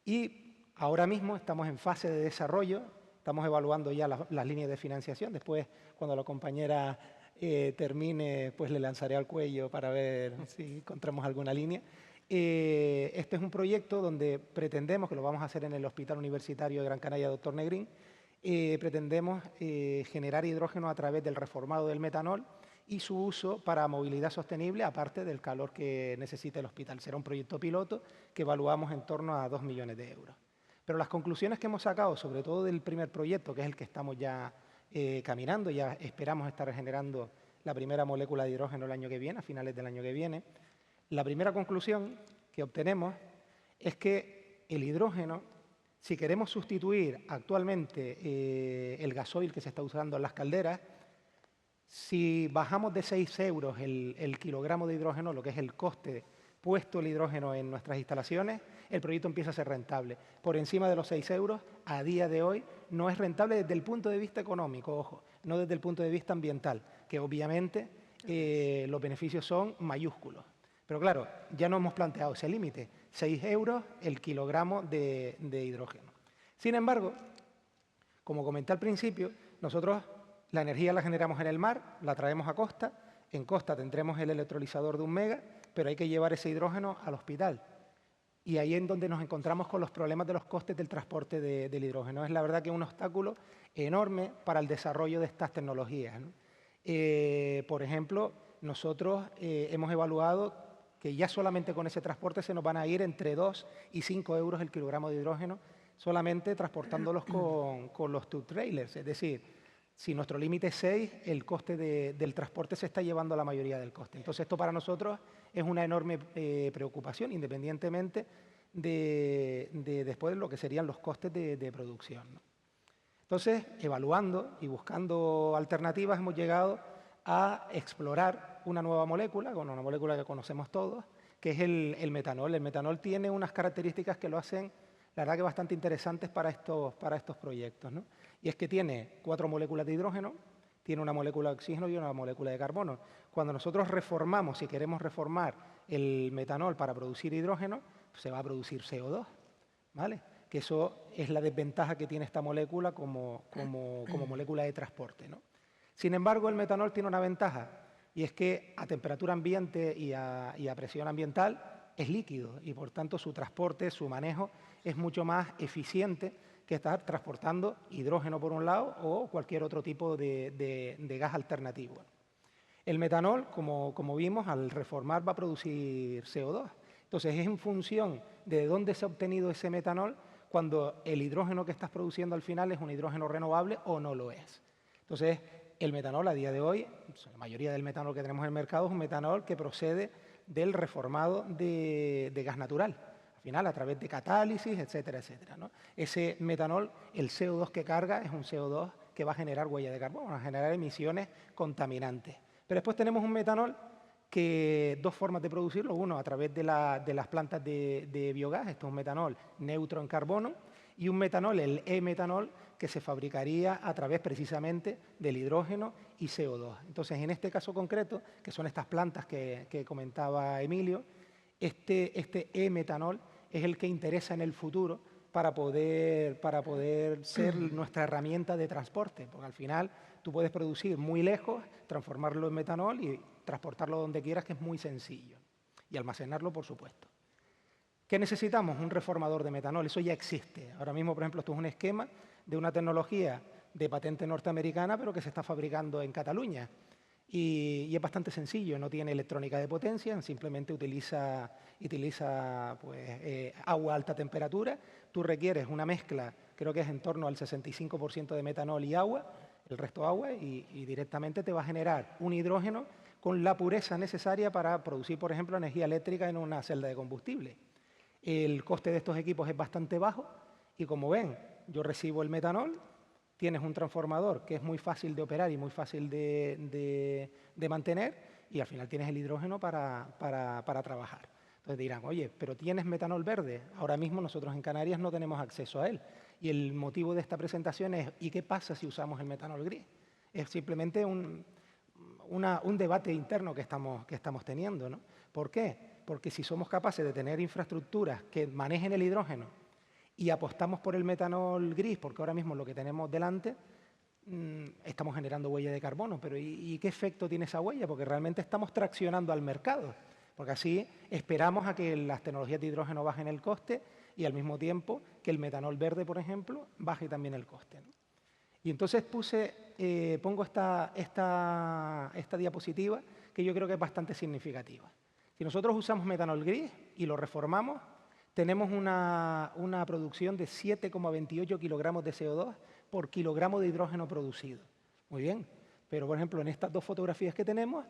Y ahora mismo estamos en fase de desarrollo, estamos evaluando ya las líneas de financiación. Después, cuando la compañera termine, pues le lanzaré al cuello para ver si encontramos alguna línea. Este es un proyecto donde pretendemos, que lo vamos a hacer en el Hospital Universitario de Gran Canaria, Dr. Negrín, pretendemos generar hidrógeno a través del reformado del metanol y su uso para movilidad sostenible, aparte del calor que necesita el hospital. Será un proyecto piloto que evaluamos en torno a 2 millones de euros. Pero las conclusiones que hemos sacado, sobre todo del primer proyecto, que es el que estamos ya caminando, ya esperamos estar generando la primera molécula de hidrógeno el año que viene, a finales del año que viene. La primera conclusión que obtenemos es que el hidrógeno, si queremos sustituir actualmente el gasoil que se está usando en las calderas, si bajamos de 6 euros el kilogramo de hidrógeno, lo que es el coste puesto el hidrógeno en nuestras instalaciones, el proyecto empieza a ser rentable. Por encima de los 6 euros, a día de hoy, no es rentable desde el punto de vista económico, ojo, no desde el punto de vista ambiental, que obviamente los beneficios son mayúsculos. Pero claro, ya no hemos planteado ese límite, 6 euros el kilogramo de hidrógeno. Sin embargo, como comenté al principio, nosotros la energía la generamos en el mar, la traemos a costa, en costa tendremos el electrolizador de 1 mega, pero hay que llevar ese hidrógeno al hospital. Y ahí es donde nos encontramos con los problemas de los costes del transporte del hidrógeno. Es la verdad que es un obstáculo enorme para el desarrollo de estas tecnologías, ¿no? Por ejemplo, nosotros hemos evaluado que ya solamente con ese transporte se nos van a ir entre 2 y 5 euros el kilogramo de hidrógeno, solamente transportándolos con los tube trailers. Es decir, si nuestro límite es 6, el coste del transporte se está llevando la mayoría del coste. Entonces, esto para nosotros es una enorme preocupación, independientemente de después lo que serían los costes de producción, ¿no? Entonces, evaluando y buscando alternativas, hemos llegado a explorar una nueva molécula, una molécula que conocemos todos, que es el metanol. El metanol tiene unas características que lo hacen, la verdad, que bastante interesantes para estos proyectos, ¿no? Y es que tiene 4 moléculas de hidrógeno, tiene una molécula de oxígeno y una molécula de carbono. Cuando nosotros reformamos, si queremos reformar el metanol para producir hidrógeno, se va a producir CO2, ¿vale? Que eso es la desventaja que tiene esta molécula como molécula de transporte, ¿no? Sin embargo, el metanol tiene una ventaja, y es que a temperatura ambiente y a presión ambiental es líquido, y por tanto su transporte, su manejo, es mucho más eficiente que estar transportando hidrógeno por un lado o cualquier otro tipo de gas alternativo. El metanol, como vimos, al reformar va a producir CO2. Entonces, es en función de dónde se ha obtenido ese metanol cuando el hidrógeno que estás produciendo al final es un hidrógeno renovable o no lo es. Entonces, el metanol a día de hoy, la mayoría del metanol que tenemos en el mercado es un metanol que procede del reformado de gas natural, al final a través de catálisis, etcétera, etcétera, ¿no? Ese metanol, el CO2 que carga es un CO2 que va a generar huella de carbono, va a generar emisiones contaminantes. Pero después tenemos un metanol que 2 formas de producirlo, uno a través de las plantas de biogás, esto es un metanol neutro en carbono, y un metanol, el e-metanol, que se fabricaría a través precisamente del hidrógeno y CO2. Entonces, en este caso concreto, que son estas plantas que comentaba Emilio, este e-metanol es el que interesa en el futuro para poder ser nuestra herramienta de transporte, porque al final tú puedes producir muy lejos, transformarlo en metanol y transportarlo donde quieras, que es muy sencillo, y almacenarlo, por supuesto. ¿Qué necesitamos? Un reformador de metanol, eso ya existe. Ahora mismo, por ejemplo, esto es un esquema de una tecnología de patente norteamericana, pero que se está fabricando en Cataluña. Y es bastante sencillo, no tiene electrónica de potencia, simplemente utiliza pues, agua a alta temperatura. Tú requieres una mezcla, creo que es en torno al 65% de metanol y agua, el resto agua, y directamente te va a generar un hidrógeno con la pureza necesaria para producir, por ejemplo, energía eléctrica en una celda de combustible. El coste de estos equipos es bastante bajo y, como ven, yo recibo el metanol, tienes un transformador que es muy fácil de operar y muy fácil de mantener, y al final tienes el hidrógeno para trabajar. Entonces dirán, oye, pero ¿tienes metanol verde? Ahora mismo nosotros en Canarias no tenemos acceso a él. Y el motivo de esta presentación es, ¿y qué pasa si usamos el metanol gris? Es simplemente un debate interno que estamos teniendo, ¿no? ¿Por qué? Porque si somos capaces de tener infraestructuras que manejen el hidrógeno y apostamos por el metanol gris, porque ahora mismo lo que tenemos delante, estamos generando huella de carbono. Pero ¿y qué efecto tiene esa huella? Porque realmente estamos traccionando al mercado, porque así esperamos a que las tecnologías de hidrógeno bajen el coste y al mismo tiempo que el metanol verde, por ejemplo, baje también el coste, ¿no? Y entonces pongo esta diapositiva que yo creo que es bastante significativa. Si nosotros usamos metanol gris y lo reformamos, tenemos una producción de 7,28 kilogramos de CO2 por kilogramo de hidrógeno producido. Muy bien, pero por ejemplo en estas 2 fotografías que tenemos,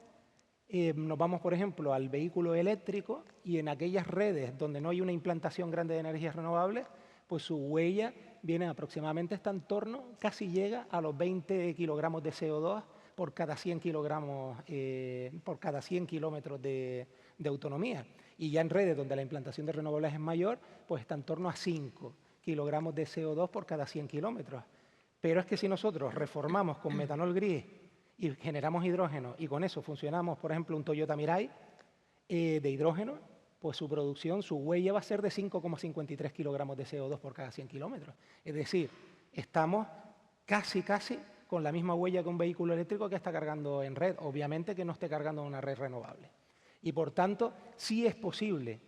nos vamos por ejemplo al vehículo eléctrico, y en aquellas redes donde no hay una implantación grande de energías renovables, pues su huella viene aproximadamente, está en torno, casi llega a los 20 kilogramos de CO2 por cada 100 kilómetros de autonomía. Y ya en redes donde la implantación de renovables es mayor, pues está en torno a 5 kilogramos de CO2 por cada 100 kilómetros. Pero es que si nosotros reformamos con metanol gris y generamos hidrógeno y con eso funcionamos, por ejemplo, un Toyota Mirai de hidrógeno, pues su producción, su huella va a ser de 5,53 kilogramos de CO2 por cada 100 kilómetros. Es decir, estamos casi con la misma huella que un vehículo eléctrico que está cargando en red, obviamente que no esté cargando en una red renovable. Y por tanto, sí es posible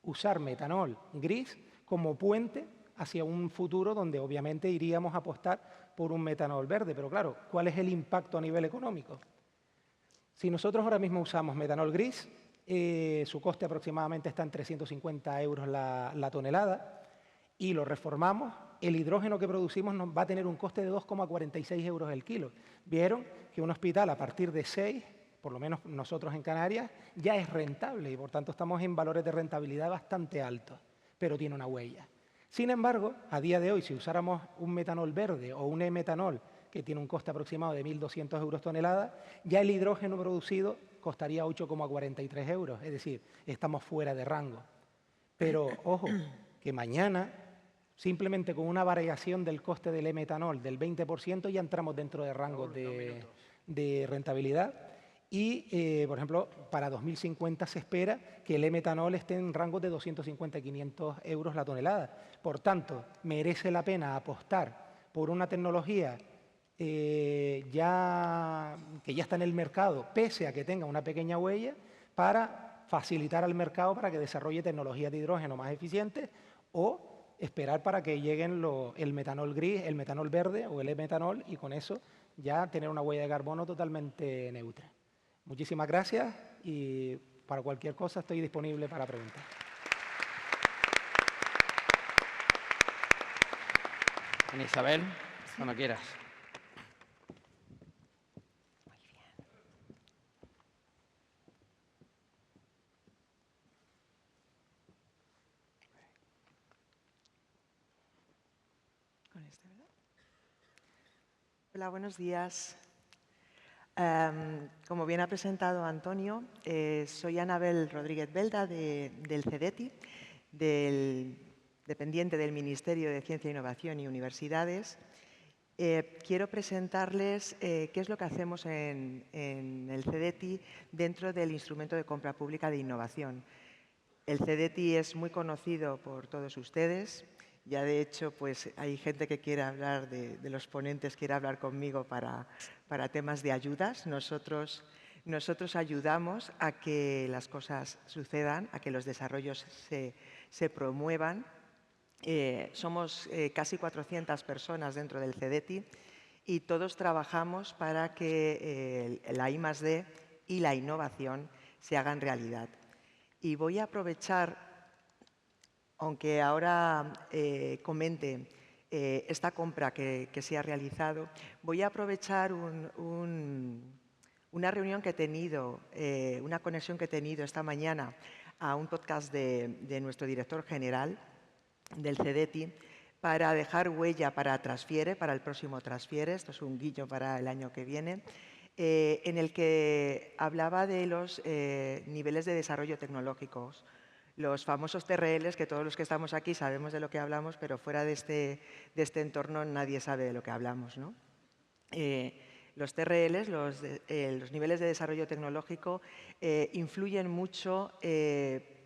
usar metanol gris como puente hacia un futuro donde obviamente iríamos a apostar por un metanol verde. Pero claro, ¿cuál es el impacto a nivel económico? Si nosotros ahora mismo usamos metanol gris, su coste aproximadamente está en 350 euros la tonelada, y lo reformamos, el hidrógeno que producimos nos va a tener un coste de 2,46 euros el kilo. Vieron que un hospital a partir de 6, por lo menos nosotros en Canarias, ya es rentable y por tanto estamos en valores de rentabilidad bastante altos, pero tiene una huella. Sin embargo, a día de hoy, si usáramos un metanol verde o un e-metanol, que tiene un coste aproximado de 1.200 euros tonelada, ya el hidrógeno producido costaría 8,43 euros, es decir, estamos fuera de rango. Pero, ojo, que mañana, simplemente con una variación del coste del e-metanol del 20%, ya entramos dentro de rangos de rentabilidad. Y, por ejemplo, para 2050 se espera que el e-metanol esté en rangos de 250 y 500 euros la tonelada. Por tanto, merece la pena apostar por una tecnología que ya está en el mercado, pese a que tenga una pequeña huella, para facilitar al mercado para que desarrolle tecnologías de hidrógeno más eficientes o esperar para que lleguen el metanol gris, el metanol verde o el e-metanol y con eso ya tener una huella de carbono totalmente neutra. Muchísimas gracias y para cualquier cosa estoy disponible para preguntar. Ana Isabel, cuando quieras. Hola, buenos días. Como bien ha presentado Antonio, soy Anabel Rodríguez Belda del CEDETI, dependiente del Ministerio de Ciencia, Innovación y Universidades. Quiero presentarles qué es lo que hacemos en el CEDETI dentro del Instrumento de Compra Pública de Innovación. El CEDETI es muy conocido por todos ustedes. Ya, de hecho, pues hay gente que quiere hablar de los ponentes, quiere hablar conmigo para temas de ayudas. Nosotros ayudamos a que las cosas sucedan, a que los desarrollos se promuevan. Somos casi 400 personas dentro del CEDETI y todos trabajamos para que la I+D y la innovación se hagan realidad. Y voy a aprovechar, aunque ahora comente esta compra que se ha realizado, voy a aprovechar una reunión que he tenido, una conexión que he tenido esta mañana a un podcast de nuestro director general del CEDETI para dejar huella para Transfiere, para el próximo Transfiere, esto es un guiño para el año que viene, en el que hablaba de los niveles de desarrollo tecnológicos, los famosos TRLs, que todos los que estamos aquí sabemos de lo que hablamos, pero fuera de este entorno nadie sabe de lo que hablamos, ¿no? Los TRLs, los niveles de desarrollo tecnológico, influyen mucho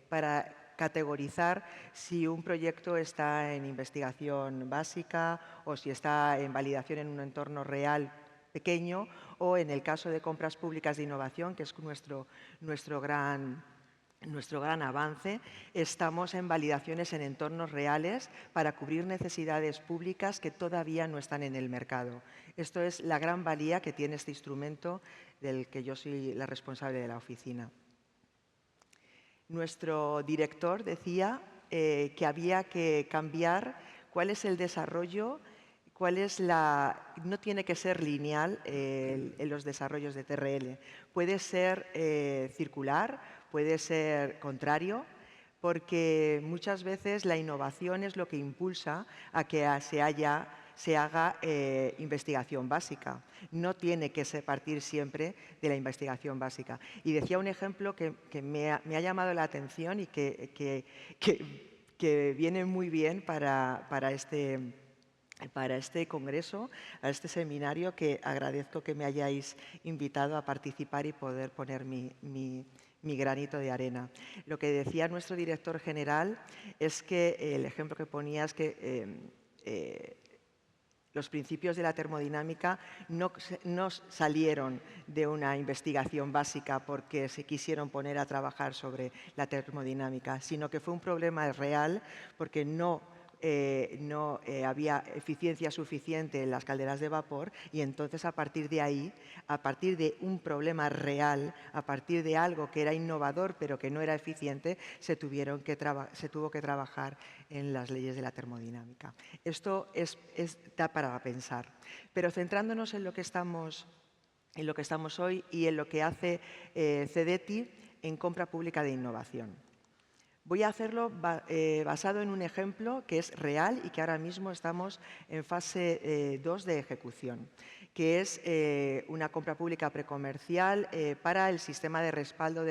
para categorizar si un proyecto está en investigación básica o si está en validación en un entorno real pequeño o en el caso de compras públicas de innovación, que es nuestro gran avance, estamos en validaciones en entornos reales para cubrir necesidades públicas que todavía no están en el mercado. Esto es la gran valía que tiene este instrumento del que yo soy la responsable de la oficina. Nuestro director decía que había que cambiar cuál es el desarrollo, no tiene que ser lineal en los desarrollos de TRL, puede ser circular, puede ser contrario, porque muchas veces la innovación es lo que impulsa a que se haga investigación básica. No tiene que partir siempre de la investigación básica. Y decía un ejemplo que me ha llamado la atención y que viene muy bien para para este congreso, a este seminario, que agradezco que me hayáis invitado a participar y poder poner mi granito de arena. Lo que decía nuestro director general es que el ejemplo que ponía es que los principios de la termodinámica no salieron de una investigación básica porque se quisieron poner a trabajar sobre la termodinámica, sino que fue un problema real porque no había eficiencia suficiente en las calderas de vapor, y entonces a partir de ahí, a partir de un problema real, a partir de algo que era innovador pero que no era eficiente, se tuvo que trabajar en las leyes de la termodinámica. Esto da para pensar. Pero centrándonos en lo que estamos hoy y en lo que hace CEDETI en compra pública de innovación. Voy a hacerlo basado en un ejemplo que es real y que ahora mismo estamos en fase 2 de ejecución, que es una compra pública precomercial para el sistema de respaldo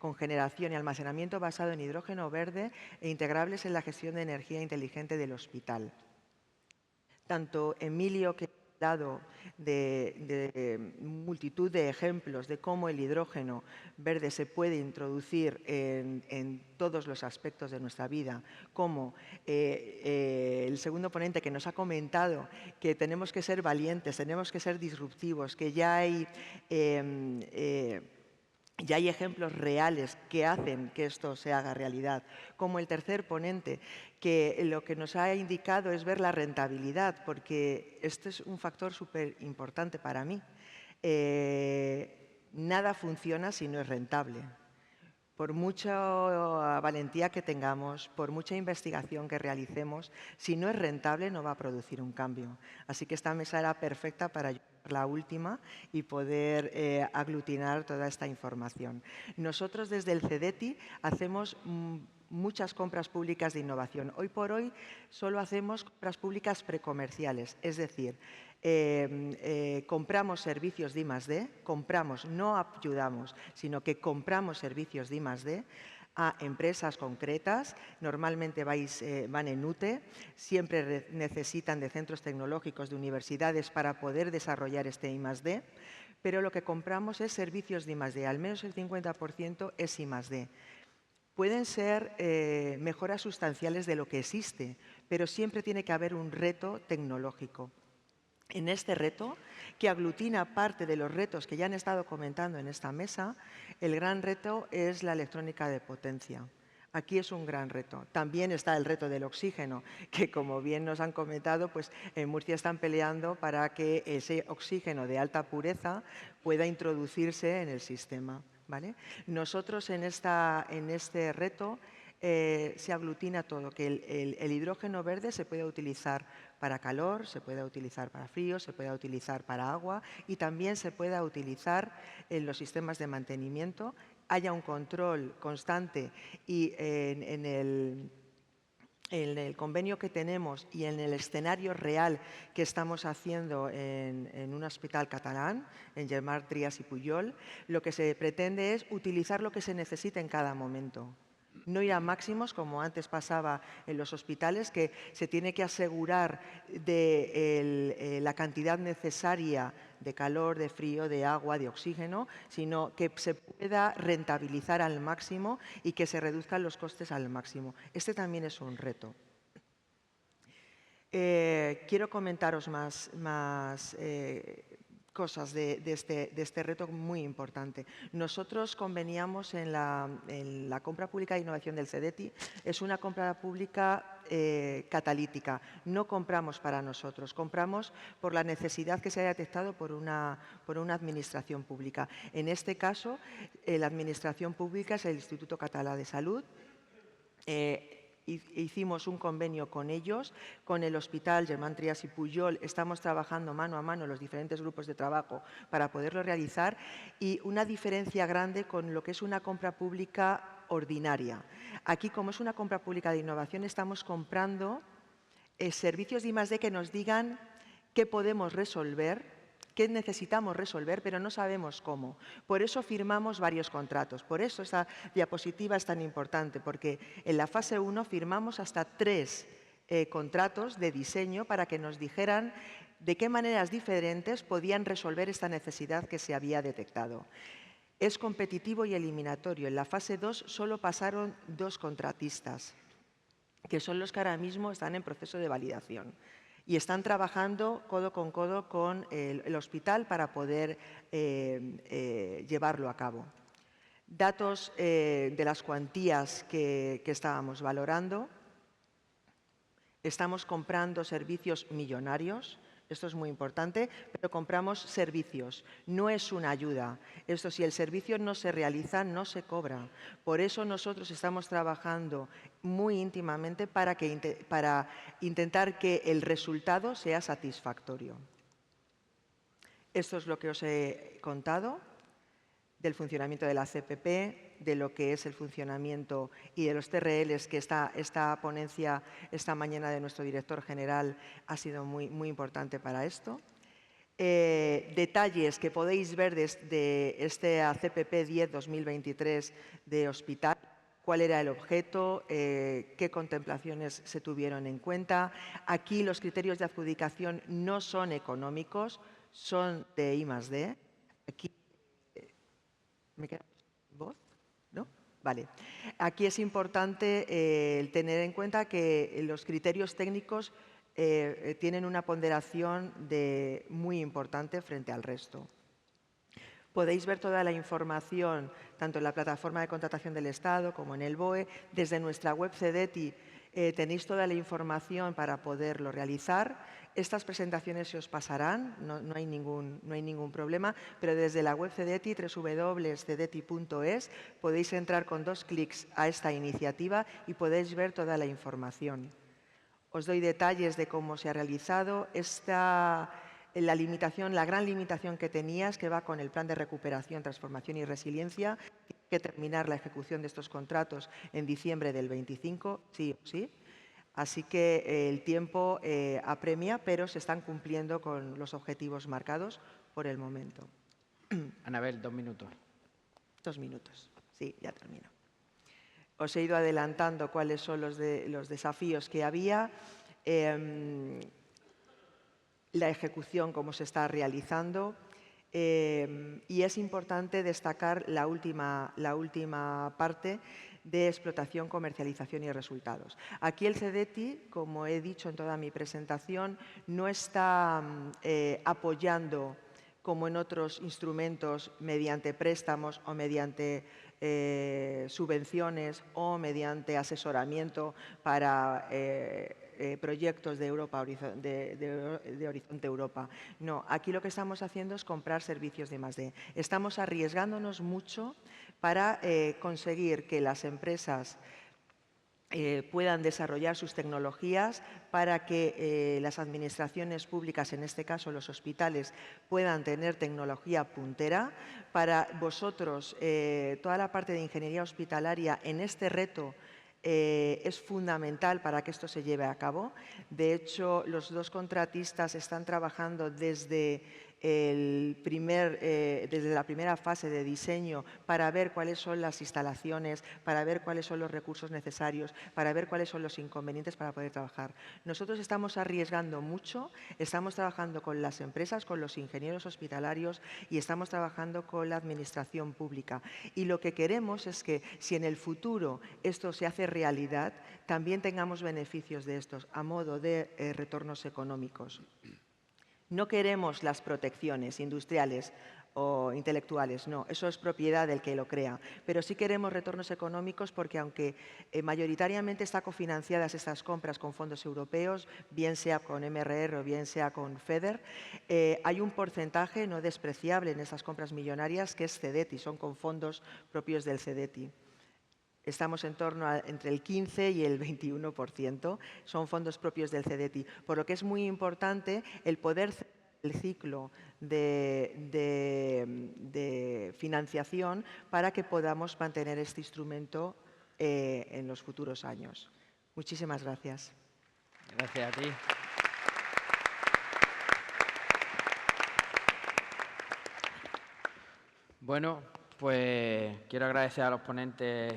con generación y almacenamiento basado en hidrógeno verde e integrables en la gestión de energía inteligente del hospital. Tanto Emilio, que ha dado de multitud de ejemplos de cómo el hidrógeno verde se puede introducir en todos los aspectos de nuestra vida, como el segundo ponente, que nos ha comentado que tenemos que ser valientes, tenemos que ser disruptivos, que ya hay ejemplos reales que hacen que esto se haga realidad, como el tercer ponente, que lo que nos ha indicado es ver la rentabilidad, porque este es un factor súper importante para mí. Nada funciona si no es rentable. Por mucha valentía que tengamos, por mucha investigación que realicemos, si no es rentable no va a producir un cambio. Así que esta mesa era perfecta para la última y poder aglutinar toda esta información. Nosotros desde el CEDETI hacemos muchas compras públicas de innovación. Hoy por hoy solo hacemos compras públicas precomerciales, es decir, compramos servicios de I+D, no ayudamos, sino que compramos servicios de I+D a empresas concretas, normalmente van en UTE, siempre necesitan de centros tecnológicos, de universidades para poder desarrollar este I+D, pero lo que compramos es servicios de I+D, al menos el 50% es I+D. Pueden ser mejoras sustanciales de lo que existe, pero siempre tiene que haber un reto tecnológico. En este reto, que aglutina parte de los retos que ya han estado comentando en esta mesa, el gran reto es la electrónica de potencia. Aquí es un gran reto. También está el reto del oxígeno, que como bien nos han comentado, pues en Murcia están peleando para que ese oxígeno de alta pureza pueda introducirse en el sistema, ¿vale? Nosotros en este reto se aglutina todo, que el hidrógeno verde se puede utilizar para calor, se puede utilizar para frío, se puede utilizar para agua y también se puede utilizar en los sistemas de mantenimiento, haya un control constante y en el convenio que tenemos y en el escenario real que estamos haciendo en un hospital catalán, en Germán Trias y Pujol, lo que se pretende es utilizar lo que se necesita en cada momento. No ir a máximos, como antes pasaba en los hospitales, que se tiene que asegurar de la cantidad necesaria de calor, de frío, de agua, de oxígeno, sino que se pueda rentabilizar al máximo y que se reduzcan los costes al máximo. Este también es un reto. Quiero comentaros más cosas de este reto muy importante. Nosotros conveniamos en la compra pública de innovación del CEDETI, es una compra pública catalítica. No compramos para nosotros, compramos por la necesidad que se haya detectado por una administración pública. En este caso, la administración pública es el Instituto Català de Salud. Hicimos un convenio con ellos, con el Hospital Germán Trias y Pujol. Estamos trabajando mano a mano los diferentes grupos de trabajo para poderlo realizar, y una diferencia grande con lo que es una compra pública ordinaria. Aquí, como es una compra pública de innovación, estamos comprando servicios de I+D que nos digan qué podemos resolver, qué necesitamos resolver, pero no sabemos cómo. Por eso firmamos varios contratos. Por eso esta diapositiva es tan importante, porque en la fase 1 firmamos hasta 3 contratos de diseño para que nos dijeran de qué maneras diferentes podían resolver esta necesidad que se había detectado. Es competitivo y eliminatorio. En la fase 2 solo pasaron 2 contratistas, que son los que ahora mismo están en proceso de validación y están trabajando codo con el hospital para poder llevarlo a cabo. Datos de las cuantías que estábamos valorando. Estamos comprando servicios millonarios. Esto es muy importante, pero compramos servicios, no es una ayuda. Esto, si el servicio no se realiza, no se cobra. Por eso nosotros estamos trabajando muy íntimamente para intentar que el resultado sea satisfactorio. Esto es lo que os he contado del funcionamiento de la CPP, de lo que es el funcionamiento y de los TRLs, que esta ponencia esta mañana de nuestro director general ha sido muy, muy importante para esto. Detalles que podéis ver de este CPP 10-2023 de hospital, cuál era el objeto, qué contemplaciones se tuvieron en cuenta. Aquí los criterios de adjudicación no son económicos, son de I+D. Aquí ¿me queda voz? ¿No? Vale. Aquí es importante el tener en cuenta que los criterios técnicos tienen una ponderación muy importante frente al resto. Podéis ver toda la información, tanto en la plataforma de contratación del Estado como en el BOE. Desde nuestra web CEDETI tenéis toda la información para poderlo realizar. Estas presentaciones se os pasarán, no hay ningún problema, pero desde la web CEDETI, www.cedeti.es, podéis entrar con 2 clics a esta iniciativa y podéis ver toda la información. Os doy detalles de cómo se ha realizado. La gran limitación que tenía es que va con el plan de recuperación, transformación y resiliencia, que hay que terminar la ejecución de estos contratos en diciembre del 25, sí o sí. Así que el tiempo apremia, pero se están cumpliendo con los objetivos marcados por el momento. Anabel, 2 minutos. 2 minutos, sí, ya termino. Os he ido adelantando cuáles son los desafíos que había, la ejecución, cómo se está realizando. Y es importante destacar la última parte de explotación, comercialización y resultados. Aquí el CEDETI, como he dicho en toda mi presentación, no está apoyando, como en otros instrumentos, mediante préstamos o mediante subvenciones o mediante asesoramiento para proyectos de Europa, de Horizonte Europa. No, aquí lo que estamos haciendo es comprar servicios de I+D. Estamos arriesgándonos mucho para conseguir que las empresas puedan desarrollar sus tecnologías, para que las administraciones públicas, en este caso los hospitales, puedan tener tecnología puntera. Para vosotros, toda la parte de ingeniería hospitalaria en este reto es fundamental para que esto se lleve a cabo. De hecho, los 2 contratistas están trabajando desde la primera fase de diseño para ver cuáles son las instalaciones, para ver cuáles son los recursos necesarios, para ver cuáles son los inconvenientes para poder trabajar. Nosotros estamos arriesgando mucho, estamos trabajando con las empresas, con los ingenieros hospitalarios y estamos trabajando con la administración pública. Y lo que queremos es que si en el futuro esto se hace realidad, también tengamos beneficios de estos a modo de retornos económicos. No queremos las protecciones industriales o intelectuales, no, eso es propiedad del que lo crea, pero sí queremos retornos económicos porque aunque mayoritariamente están cofinanciadas estas compras con fondos europeos, bien sea con MRR o bien sea con FEDER, hay un porcentaje no despreciable en estas compras millonarias que es CEDETI, son con fondos propios del CEDETI. Estamos en torno a entre el 15 y el 21%, son fondos propios del CEDETI, por lo que es muy importante el poder el ciclo de financiación para que podamos mantener este instrumento en los futuros años. Muchísimas gracias. Gracias a ti. Bueno, pues quiero agradecer a los ponentes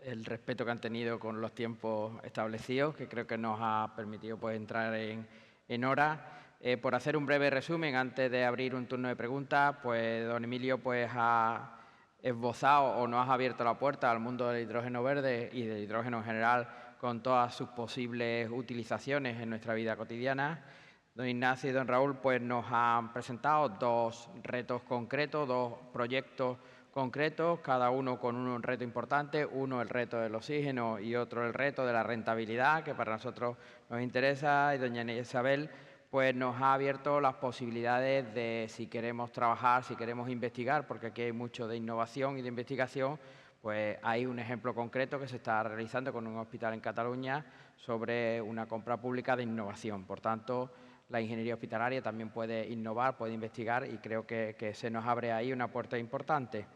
el respeto que han tenido con los tiempos establecidos, que creo que nos ha permitido pues, entrar en hora. Por hacer un breve resumen, antes de abrir un turno de preguntas, pues don Emilio pues, ha esbozado o nos ha abierto la puerta al mundo del hidrógeno verde y del hidrógeno en general con todas sus posibles utilizaciones en nuestra vida cotidiana. Don Ignacio y don Raúl pues, nos han presentado dos retos concretos, dos proyectos concretos, cada uno con un reto importante, uno el reto del oxígeno y otro el reto de la rentabilidad, que para nosotros nos interesa, y doña Isabel pues nos ha abierto las posibilidades de si queremos trabajar, si queremos investigar, porque aquí hay mucho de innovación y de investigación, pues hay un ejemplo concreto que se está realizando con un hospital en Cataluña sobre una compra pública de innovación. Por tanto, la ingeniería hospitalaria también puede innovar, puede investigar y creo que se nos abre ahí una puerta importante.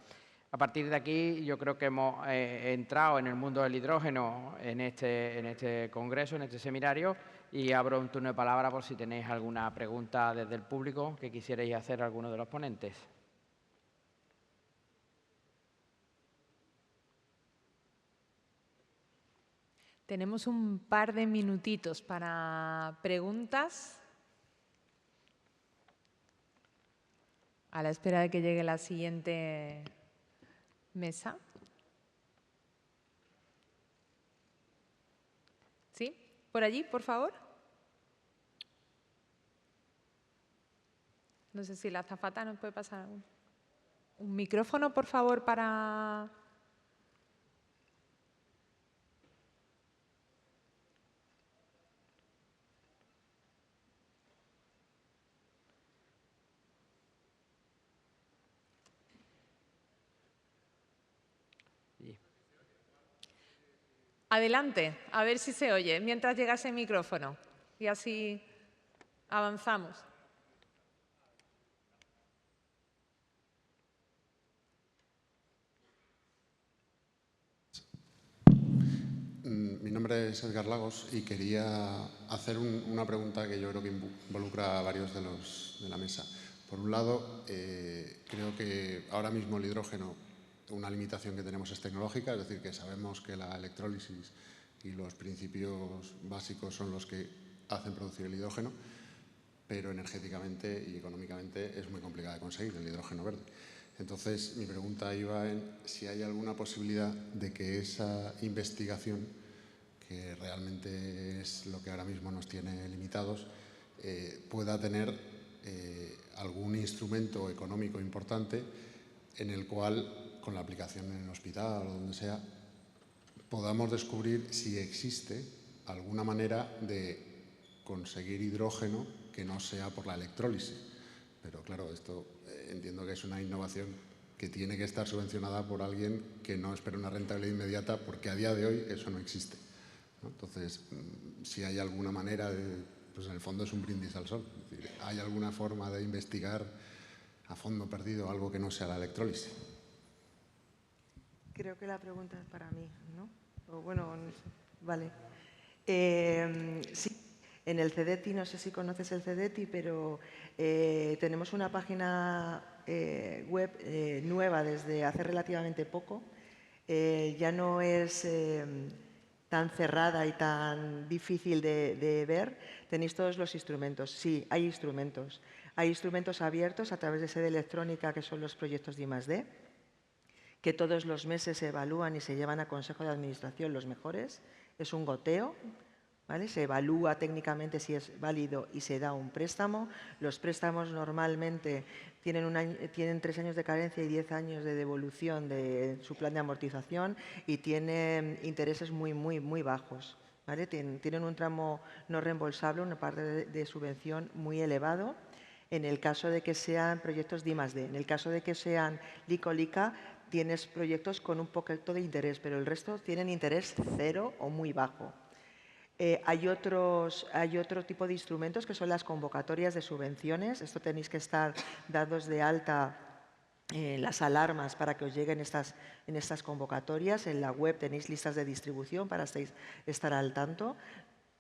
A partir de aquí, yo creo que hemos entrado en el mundo del hidrógeno en este congreso, en este seminario, y abro un turno de palabra por si tenéis alguna pregunta desde el público que quisierais hacer a alguno de los ponentes. Tenemos un par de minutitos para preguntas. A la espera de que llegue la siguiente mesa. ¿Sí? Por allí, por favor. No sé si la azafata nos puede pasar un micrófono, por favor, para... Adelante, a ver si se oye, mientras llega ese micrófono. Y así avanzamos. Mi nombre es Edgar Lagos y quería hacer una pregunta que yo creo que involucra a varios de la mesa. Por un lado, creo que ahora mismo el hidrógeno, una limitación que tenemos es tecnológica, es decir, que sabemos que la electrólisis y los principios básicos son los que hacen producir el hidrógeno, pero energéticamente y económicamente es muy complicado de conseguir el hidrógeno verde. Entonces, mi pregunta iba en si hay alguna posibilidad de que esa investigación, que realmente es lo que ahora mismo nos tiene limitados, pueda tener algún instrumento económico importante en el cual, con la aplicación en el hospital o donde sea, podamos descubrir si existe alguna manera de conseguir hidrógeno que no sea por la electrólisis. Pero claro, esto entiendo que es una innovación que tiene que estar subvencionada por alguien que no espera una rentabilidad inmediata, porque a día de hoy eso no existe, ¿no? Entonces, si hay alguna manera de, pues en el fondo es un brindis al sol. Es decir, ¿hay alguna forma de investigar a fondo perdido algo que no sea la electrólisis? Creo que la pregunta es para mí, ¿no? O bueno, no sé. Vale. Sí, en el CEDETI, no sé si conoces el CEDETI, pero tenemos una página web nueva desde hace relativamente poco. Ya no es tan cerrada y tan difícil de ver. Tenéis todos los instrumentos. Sí, hay instrumentos. Hay instrumentos abiertos a través de sede electrónica, que son los proyectos de I+D, que todos los meses se evalúan y se llevan a Consejo de Administración los mejores. Es un goteo, ¿vale? Se evalúa técnicamente si es válido y se da un préstamo. Los préstamos normalmente tienen 3 años de carencia y 10 años de devolución de su plan de amortización y tienen intereses muy, muy, muy bajos, ¿vale? Tienen un tramo no reembolsable, una parte de subvención muy elevado. En el caso de que sean proyectos de I+D, en el caso de que sean LICO-LICA, tienes proyectos con un poquito de interés, pero el resto tienen interés cero o muy bajo. Hay otro tipo de instrumentos que son las convocatorias de subvenciones. Esto tenéis que estar dados de alta las alarmas para que os lleguen en estas convocatorias. En la web tenéis listas de distribución para estar al tanto.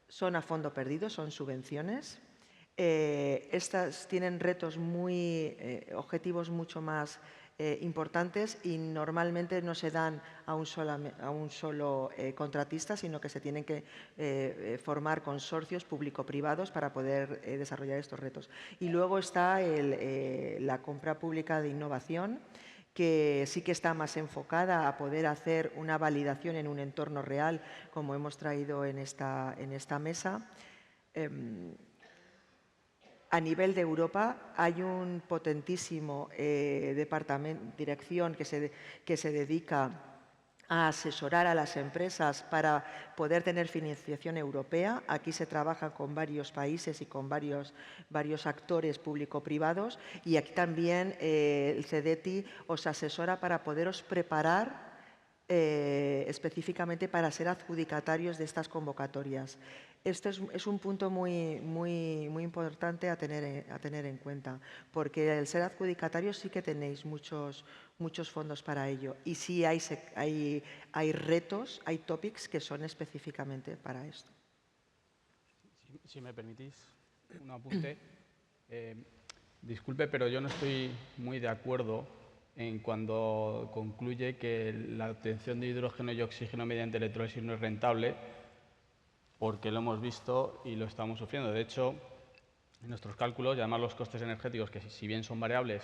Son a fondo perdido, son subvenciones. Estas tienen retos objetivos mucho más importantes y normalmente no se dan a un solo contratista, sino que se tienen que formar consorcios público-privados para poder desarrollar estos retos. Y luego está la compra pública de innovación, que sí que está más enfocada a poder hacer una validación en un entorno real, como hemos traído en esta mesa. A nivel de Europa hay un potentísimo dirección que se dedica a asesorar a las empresas para poder tener financiación europea. Aquí se trabaja con varios países y con varios actores público-privados, y aquí también el CEDETI os asesora para poderos preparar específicamente para ser adjudicatarios de estas convocatorias. Esto es un punto muy importante a tener en cuenta, porque el ser adjudicatario sí que tenéis muchos fondos para ello, y sí hay retos, hay topics que son específicamente para esto. Si me permitís un apunte. Disculpe, pero yo no estoy muy de acuerdo en cuando concluye que la obtención de hidrógeno y oxígeno mediante electrólisis no es rentable, porque lo hemos visto y lo estamos sufriendo. De hecho, en nuestros cálculos, y además los costes energéticos, que si bien son variables,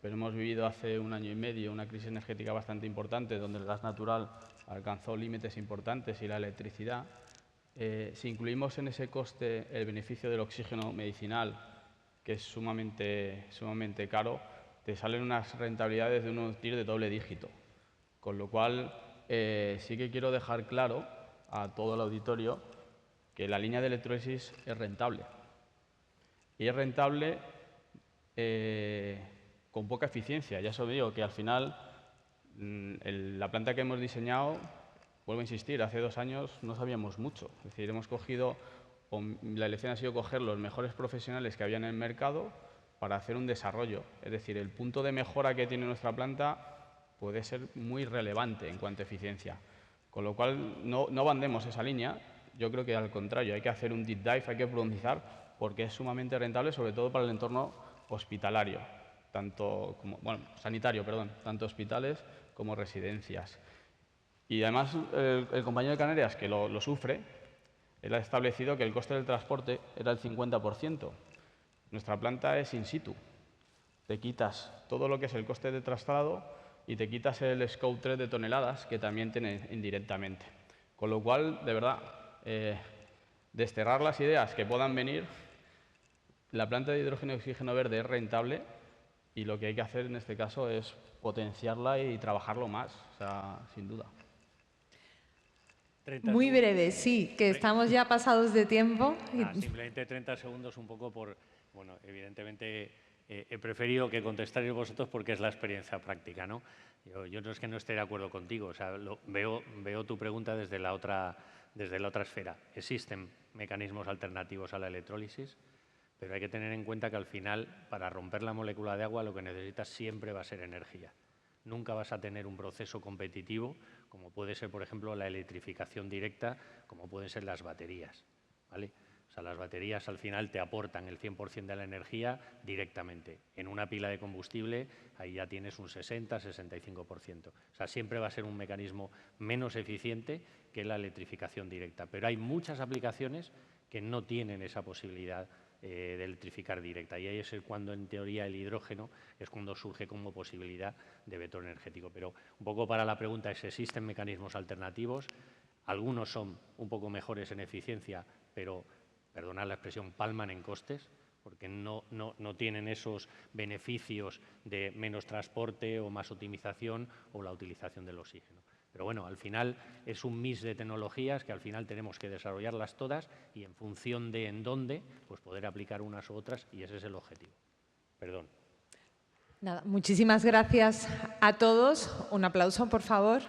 pero hemos vivido hace 1 año y medio una crisis energética bastante importante, donde el gas natural alcanzó límites importantes y la electricidad, si incluimos en ese coste el beneficio del oxígeno medicinal, que es sumamente caro, te salen unas rentabilidades de unos TIR de doble dígito. Con lo cual, sí que quiero dejar claro a todo el auditorio que la línea de electrólisis es rentable. Y es rentable con poca eficiencia. Ya os digo que al final la planta que hemos diseñado, vuelvo a insistir, hace 2 años no sabíamos mucho. Es decir, la elección ha sido coger los mejores profesionales que había en el mercado para hacer un desarrollo. Es decir, el punto de mejora que tiene nuestra planta puede ser muy relevante en cuanto a eficiencia. Con lo cual, no bandemos esa línea. Yo creo que al contrario, hay que hacer un deep dive, hay que profundizar, porque es sumamente rentable, sobre todo para el entorno hospitalario, tanto hospitales como residencias. Y además, el compañero de Canarias, que lo sufre, él ha establecido que el coste del transporte era el 50%. Nuestra planta es in situ. Te quitas todo lo que es el coste de traslado y te quitas el Scope 3 de toneladas, que también tiene indirectamente. Con lo cual, de verdad, desterrar las ideas que puedan venir, la planta de hidrógeno y oxígeno verde es rentable, y lo que hay que hacer en este caso es potenciarla y trabajarlo más, o sea, sin duda. Muy breve, sí, que estamos ya pasados de tiempo. Simplemente 30 segundos un poco por... Bueno, evidentemente he preferido que contestarais vosotros porque es la experiencia práctica, ¿no? Yo no es que no esté de acuerdo contigo, o sea, veo tu pregunta desde la otra esfera. Existen mecanismos alternativos a la electrólisis, pero hay que tener en cuenta que al final, para romper la molécula de agua, lo que necesitas siempre va a ser energía. Nunca vas a tener un proceso competitivo, como puede ser, por ejemplo, la electrificación directa, como pueden ser las baterías, ¿vale? O sea, las baterías al final te aportan el 100% de la energía directamente. En una pila de combustible, ahí ya tienes un 60-65%. O sea, siempre va a ser un mecanismo menos eficiente que la electrificación directa. Pero hay muchas aplicaciones que no tienen esa posibilidad de electrificar directa. Y ahí es cuando, en teoría, el hidrógeno es cuando surge como posibilidad de vector energético. Pero un poco para la pregunta es, ¿existen mecanismos alternativos? Algunos son un poco mejores en eficiencia, pero, perdonad la expresión, palman en costes, porque no tienen esos beneficios de menos transporte o más optimización o la utilización del oxígeno. Pero bueno, al final es un mix de tecnologías que al final tenemos que desarrollarlas todas y en función de en dónde, pues poder aplicar unas u otras, y ese es el objetivo. Perdón. Nada, muchísimas gracias a todos. Un aplauso, por favor.